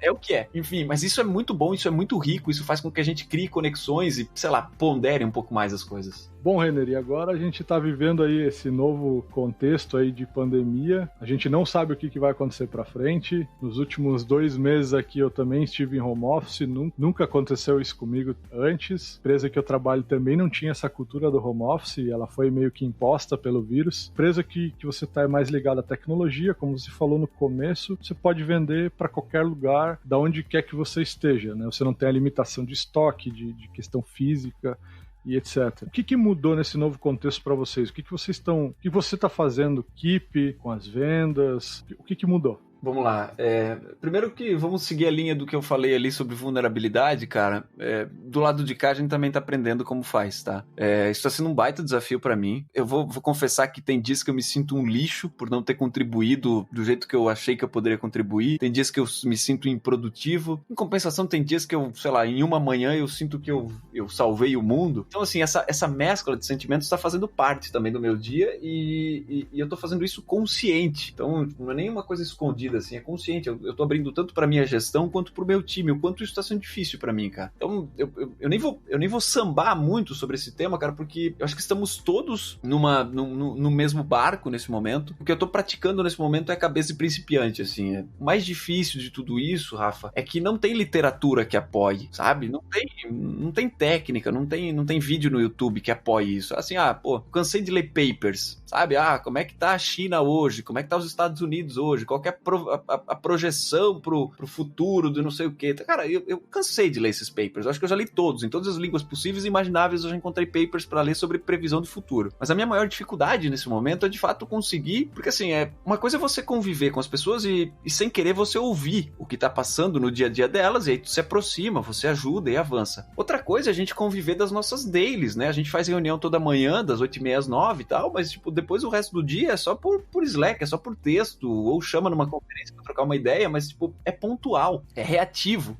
[SPEAKER 2] é o que é. Enfim, mas isso é muito bom, isso é muito rico, isso faz com que a gente crie conexões e, sei lá, pondere um pouco mais as coisas.
[SPEAKER 1] Bom, Renner, e agora a gente está vivendo aí esse novo contexto aí de pandemia. A gente não sabe o que vai acontecer para frente. Nos últimos 2 meses aqui eu também estive em home office, nunca aconteceu isso comigo antes. A empresa que eu trabalho também não tinha essa cultura do home office, ela foi meio que imposta pelo vírus. Empresa que você está mais ligado à tecnologia, como você falou no começo, você pode vender para qualquer lugar, da onde quer que você esteja, né? Você não tem a limitação de estoque, de questão física e etc. O que mudou nesse novo contexto para vocês? O que você está fazendo, equipe, com as vendas? O que mudou?
[SPEAKER 2] Vamos lá. Primeiro que vamos seguir a linha do que eu falei ali sobre vulnerabilidade, cara. Do lado de cá a gente também tá aprendendo como faz, tá? Isso tá sendo um baita desafio pra mim. Eu vou confessar que tem dias que eu me sinto um lixo por não ter contribuído do jeito que eu achei que eu poderia contribuir. Tem dias que eu me sinto improdutivo. Em compensação, tem dias que eu, sei lá, em uma manhã eu sinto que eu salvei o mundo. Então, assim, essa mescla de sentimentos tá fazendo parte também do meu dia e eu tô fazendo isso consciente. Então, não é nem uma coisa escondida, assim, é consciente. Eu tô abrindo tanto pra minha gestão quanto pro meu time, o quanto isso tá sendo difícil pra mim, cara. Então, eu nem vou sambar muito sobre esse tema, cara, porque eu acho que estamos todos no mesmo barco nesse momento. O que eu tô praticando nesse momento é cabeça de principiante, assim. O mais difícil de tudo isso, Rafa, é que não tem literatura que apoie, sabe? Não tem técnica, não tem vídeo no YouTube que apoie isso. Assim, cansei de ler papers, sabe? Como é que tá a China hoje? Como é que tá os Estados Unidos hoje? Qual que é a projeção pro futuro do não sei o que. Cara, eu cansei de ler esses papers. Eu acho que eu já li todos, em todas as línguas possíveis e imagináveis eu já encontrei papers para ler sobre previsão de futuro. Mas a minha maior dificuldade nesse momento é de fato conseguir, porque assim, uma coisa é você conviver com as pessoas e sem querer você ouvir o que tá passando no dia a dia delas, e aí tu se aproxima, você ajuda e avança. Outra coisa é a gente conviver das nossas dailies, né? A gente faz reunião toda manhã, das 8h30 às 9h e tal, mas tipo, depois o resto do dia é só por Slack, é só por texto, ou chama numa conferência pra trocar uma ideia, mas tipo, é pontual, é reativo.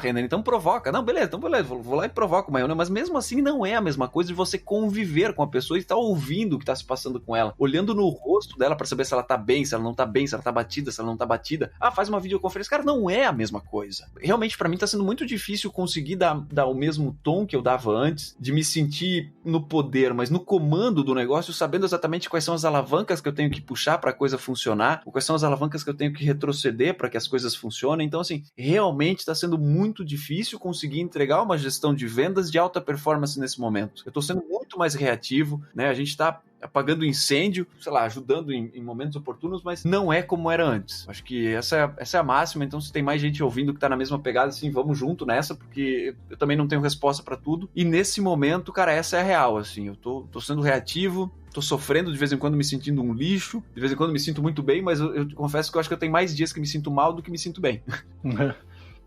[SPEAKER 2] Renan, então provoca. Não, beleza, vou lá e provoco uma reunião, mas mesmo assim não é a mesma coisa de você conviver com a pessoa e estar ouvindo o que tá se passando com ela, olhando no rosto dela pra saber se ela tá bem, se ela não tá bem, se ela tá batida, se ela não tá batida. Faz uma videoconferência. Cara, não é a mesma coisa. Realmente, pra mim, tá sendo muito difícil conseguir dar o mesmo tom que eu dava antes, de me sentir no poder, mas no comando do negócio, sabendo exatamente quais são as alavancas que eu tenho que puxar pra coisa funcionar, ou quais são as alavancas que eu tenho que retroceder para que as coisas funcionem. Então, assim, realmente está sendo muito difícil conseguir entregar uma gestão de vendas de alta performance nesse momento. Eu estou sendo muito mais reativo, né? A gente está apagando incêndio, sei lá, ajudando em momentos oportunos, mas não é como era antes. Acho que essa é a máxima. Então, se tem mais gente ouvindo que tá na mesma pegada, assim, vamos junto nessa, porque eu também não tenho resposta para tudo. E nesse momento, cara, essa é a real, assim. Eu tô sendo reativo, tô sofrendo de vez em quando, me sentindo um lixo, de vez em quando me sinto muito bem, mas eu confesso que eu acho que eu tenho mais dias que me sinto mal do que me sinto bem.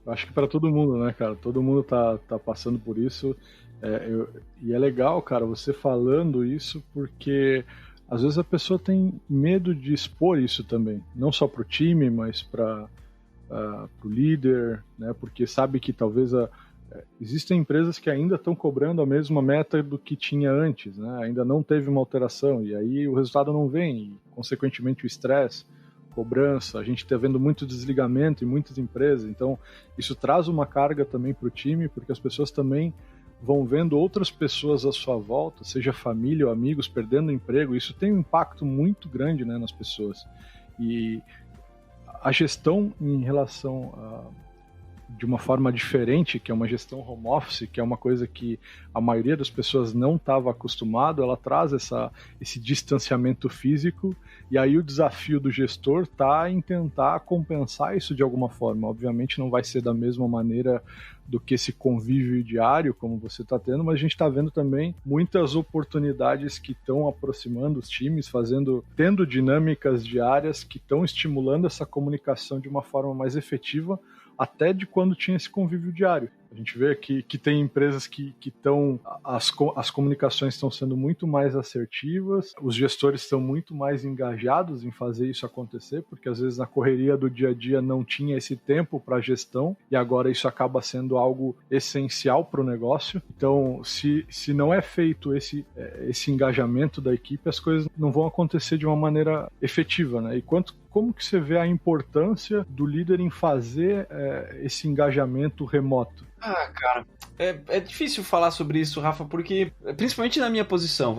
[SPEAKER 1] Acho que para todo mundo, né, cara? Todo mundo tá passando por isso. E é legal, cara, você falando isso, porque às vezes a pessoa tem medo de expor isso também. Não só pro time, mas pro líder, né? Porque sabe que talvez existem empresas que ainda estão cobrando a mesma meta do que tinha antes, né? Ainda não teve uma alteração, e aí o resultado não vem, e, consequentemente o estresse, cobrança, a gente está vendo muito desligamento em muitas empresas, então isso traz uma carga também para o time, porque as pessoas também vão vendo outras pessoas à sua volta, seja família ou amigos, perdendo emprego. Isso tem um impacto muito grande, né, nas pessoas. E a gestão em relação de uma forma diferente, que é uma gestão home office, que é uma coisa que a maioria das pessoas não estava acostumado, ela traz esse distanciamento físico, e aí o desafio do gestor está em tentar compensar isso de alguma forma. Obviamente não vai ser da mesma maneira do que esse convívio diário, como você está tendo, mas a gente está vendo também muitas oportunidades que estão aproximando os times, tendo dinâmicas diárias que estão estimulando essa comunicação de uma forma mais efetiva, até de quando tinha esse convívio diário. A gente vê que tem empresas que estão... As comunicações estão sendo muito mais assertivas, os gestores estão muito mais engajados em fazer isso acontecer, porque às vezes na correria do dia a dia não tinha esse tempo para a gestão, e agora isso acaba sendo algo essencial para o negócio. Então, se não é feito esse engajamento da equipe, as coisas não vão acontecer de uma maneira efetiva, né? E como que você vê a importância do líder em fazer esse engajamento remoto?
[SPEAKER 2] Cara, é difícil falar sobre isso, Rafa, porque, principalmente na minha posição,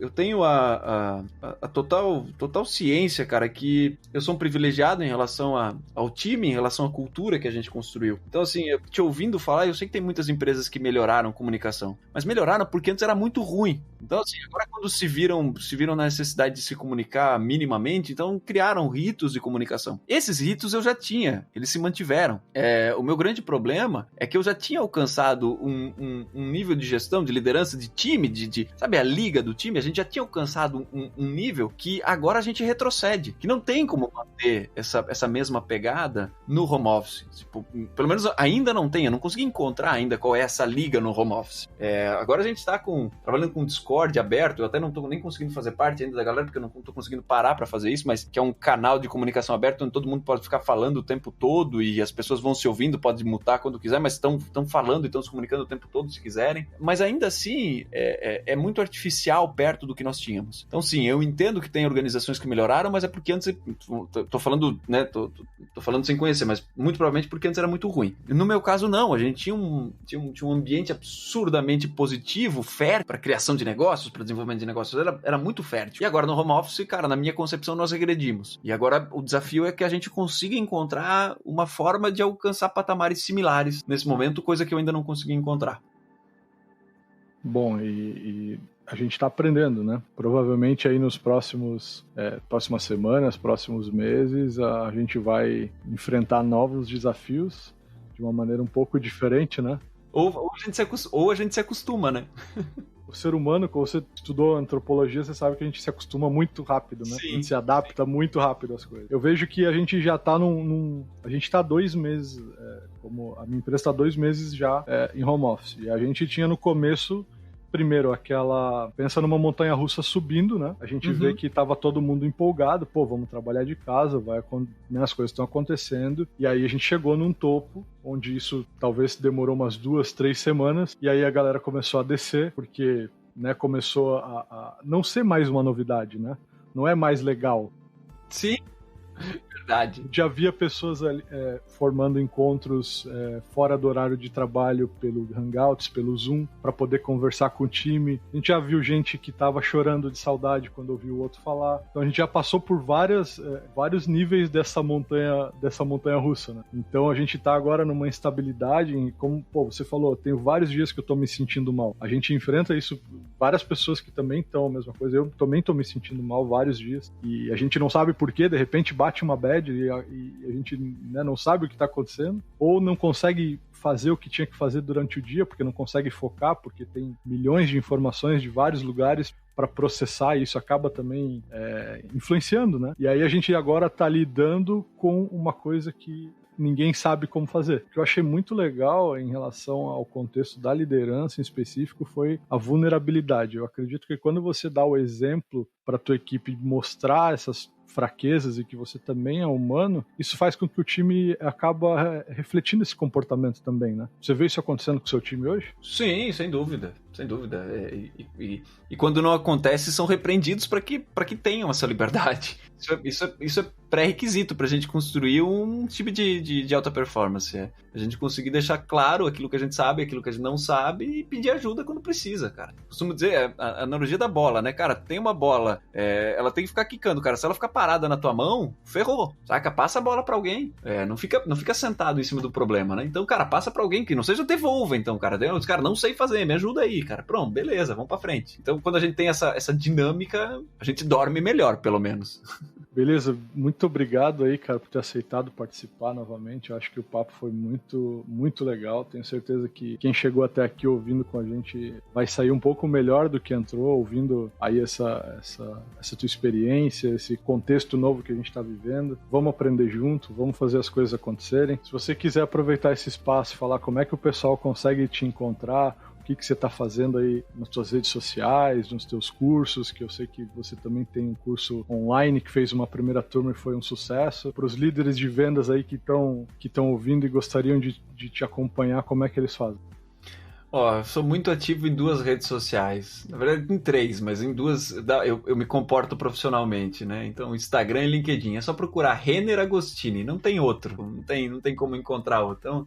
[SPEAKER 2] eu tenho a total ciência, cara, que eu sou um privilegiado em relação ao time, em relação à cultura que a gente construiu. Então, assim, te ouvindo falar, eu sei que tem muitas empresas que melhoraram a comunicação, mas melhoraram porque antes era muito ruim. Então, assim, agora quando se viram na necessidade de se comunicar minimamente, então criaram ritos de comunicação. Esses ritos eu já tinha, eles se mantiveram. O meu grande problema é que eu já tinha alcançado um nível de gestão, de liderança, de time, sabe, a liga do time, a gente já tinha alcançado um nível que agora a gente retrocede, que não tem como manter essa mesma pegada no home office. Tipo, pelo menos ainda não tem, eu não consegui encontrar ainda qual é essa liga no home office. Agora a gente está trabalhando com Discord aberto, eu até não estou nem conseguindo fazer parte ainda da galera, porque eu não estou conseguindo parar para fazer isso, mas que é um canal de comunicação aberto onde todo mundo pode ficar falando o tempo todo e as pessoas vão se ouvindo, pode mutar quando quiser, mas estão falando e estão se comunicando o tempo todo se quiserem. Mas ainda assim, é muito artificial perto do que nós tínhamos. Então, sim, eu entendo que tem organizações que melhoraram, mas é porque antes, tô falando, né, tô falando sem conhecer, mas muito provavelmente porque antes era muito ruim. No meu caso, não, a gente tinha um ambiente absurdamente positivo, fértil para criação de negócios, para desenvolvimento de negócios, era muito fértil. E agora no home office, cara, na minha concepção, nós regredimos. E agora o desafio é que a gente consiga encontrar uma forma de alcançar patamares similares nesse momento, coisa que eu ainda não consegui encontrar.
[SPEAKER 1] Bom, e a gente está aprendendo, né? Provavelmente aí nos próximas semanas, próximos meses, a gente vai enfrentar novos desafios de uma maneira um pouco diferente, né?
[SPEAKER 2] Ou a gente se acostuma, né?
[SPEAKER 1] O ser humano, quando você estudou antropologia, você sabe que a gente se acostuma muito rápido, né?
[SPEAKER 2] Sim,
[SPEAKER 1] a gente se adapta muito rápido às coisas. Eu vejo que a gente já está a gente está 2 meses, como a minha empresa está 2 meses já em home office. E a gente tinha no começo, primeiro, pensa numa montanha-russa subindo, né? A gente vê que tava todo mundo empolgado, vamos trabalhar de casa, né, as coisas estão acontecendo, e aí a gente chegou num topo, onde isso talvez demorou umas 2, 3 semanas, e aí a galera começou a descer, porque, né, começou a não ser mais uma novidade, né? Não é mais legal.
[SPEAKER 2] Sim. Verdade.
[SPEAKER 1] Já havia pessoas formando encontros fora do horário de trabalho pelo Hangouts, pelo Zoom, para poder conversar com o time. A gente já viu gente que estava chorando de saudade quando ouviu o outro falar. Então a gente já passou por vários níveis dessa montanha russa, né? Então a gente está agora numa instabilidade, como você falou, tenho vários dias que eu estou me sentindo mal. A gente enfrenta isso, várias pessoas que também estão a mesma coisa. Eu também estou me sentindo mal vários dias. E a gente não sabe por quê, de repente bate uma bad e a gente, né, não sabe o que está acontecendo, ou não consegue fazer o que tinha que fazer durante o dia, porque não consegue focar, porque tem milhões de informações de vários lugares para processar, e isso acaba também influenciando, né? E aí a gente agora está lidando com uma coisa que ninguém sabe como fazer. O que eu achei muito legal em relação ao contexto da liderança em específico foi a vulnerabilidade. Eu acredito que quando você dá o exemplo para a tua equipe mostrar essas fraquezas e que você também é humano, isso faz com que o time acaba refletindo esse comportamento também, né? Você vê isso acontecendo com o seu time hoje?
[SPEAKER 2] Sim, sem dúvida. Sem dúvida. E quando não acontece, são repreendidos para que tenham essa liberdade. Isso é pré-requisito para a gente construir um time de alta performance. A gente conseguir deixar claro aquilo que a gente sabe, aquilo que a gente não sabe e pedir ajuda quando precisa, cara. Costumo dizer, a analogia da bola, né, cara? Tem uma bola, ela tem que ficar quicando, cara. Se ela ficar parada na tua mão, ferrou, saca? Passa a bola para alguém. Não fica sentado em cima do problema, né? Então, cara, passa para alguém que não seja devolva, então, cara. Cara, não sei fazer, me ajuda aí, cara. Pronto, beleza, vamos pra frente. Então, quando a gente tem essa dinâmica, a gente dorme melhor, pelo menos.
[SPEAKER 1] Beleza, muito obrigado aí, cara, por ter aceitado participar novamente. Eu acho que o papo foi muito, muito legal. Tenho certeza que quem chegou até aqui ouvindo com a gente vai sair um pouco melhor do que entrou, ouvindo aí essa tua experiência, esse contexto novo que a gente está vivendo. Vamos aprender junto, vamos fazer as coisas acontecerem. Se você quiser aproveitar esse espaço e falar como é que o pessoal consegue te encontrar, o que você está fazendo aí nas suas redes sociais, nos teus cursos, que eu sei que você também tem um curso online que fez uma primeira turma e foi um sucesso. Para os líderes de vendas aí que estão ouvindo e gostariam de te acompanhar, como é que eles fazem?
[SPEAKER 2] Ó, eu sou muito ativo em 2 redes sociais. Na verdade, em 3, mas em 2 eu me comporto profissionalmente, né? Então, Instagram e LinkedIn. É só procurar Renner Agostini, não tem outro. Não tem como encontrar outro. Então,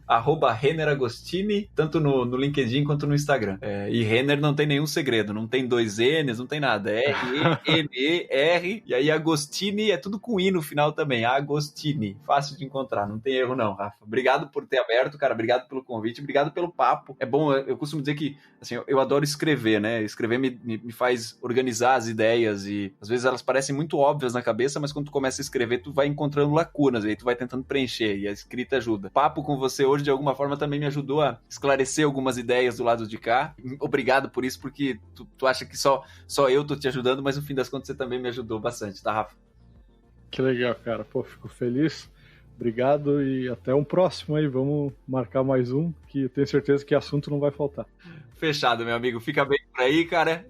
[SPEAKER 2] @Renner Agostini, tanto no LinkedIn quanto no Instagram. E Renner não tem nenhum segredo, não tem 2 N's, não tem nada. É R-E-N-E-R, e aí Agostini é tudo com I no final também. Agostini. Fácil de encontrar, não tem erro não, Rafa. Obrigado por ter aberto, cara. Obrigado pelo convite, obrigado pelo papo. É bom, eu costumo dizer que assim, eu adoro escrever, né? Escrever me faz organizar as ideias e às vezes elas parecem muito óbvias na cabeça, mas quando tu começa a escrever, tu vai encontrando lacunas, e aí tu vai tentando preencher e a escrita ajuda. Papo com você hoje, de alguma forma, também me ajudou a esclarecer algumas ideias do lado de cá. Obrigado por isso, porque tu acha que só eu tô te ajudando, mas no fim das contas você também me ajudou bastante, tá, Rafa?
[SPEAKER 1] Que legal, cara. Pô, fico feliz. Obrigado e até um próximo aí. Vamos marcar mais um, que eu tenho certeza que assunto não vai faltar.
[SPEAKER 2] Fechado, meu amigo. Fica bem por aí, cara.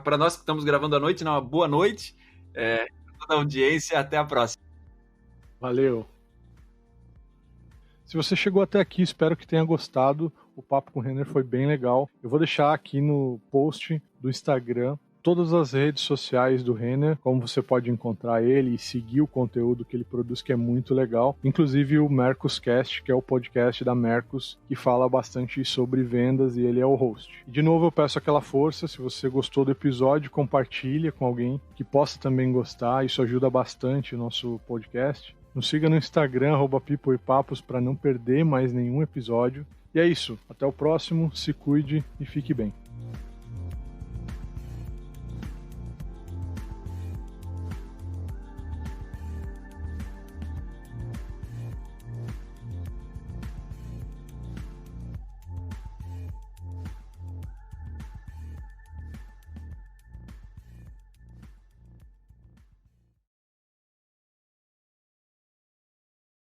[SPEAKER 2] Para nós que estamos gravando à noite, uma boa noite. Toda a audiência. Até a próxima.
[SPEAKER 1] Valeu. Se você chegou até aqui, espero que tenha gostado. O papo com o Renner foi bem legal. Eu vou deixar aqui no post do Instagram todas as redes sociais do Renner, como você pode encontrar ele e seguir o conteúdo que ele produz, que é muito legal. Inclusive o Mercoscast, que é o podcast da Mercos, que fala bastante sobre vendas e ele é o host. E de novo eu peço aquela força, se você gostou do episódio, compartilha com alguém que possa também gostar, isso ajuda bastante o nosso podcast. Nos siga no Instagram, @pipoipapos, para não perder mais nenhum episódio. E é isso, até o próximo, se cuide e fique bem.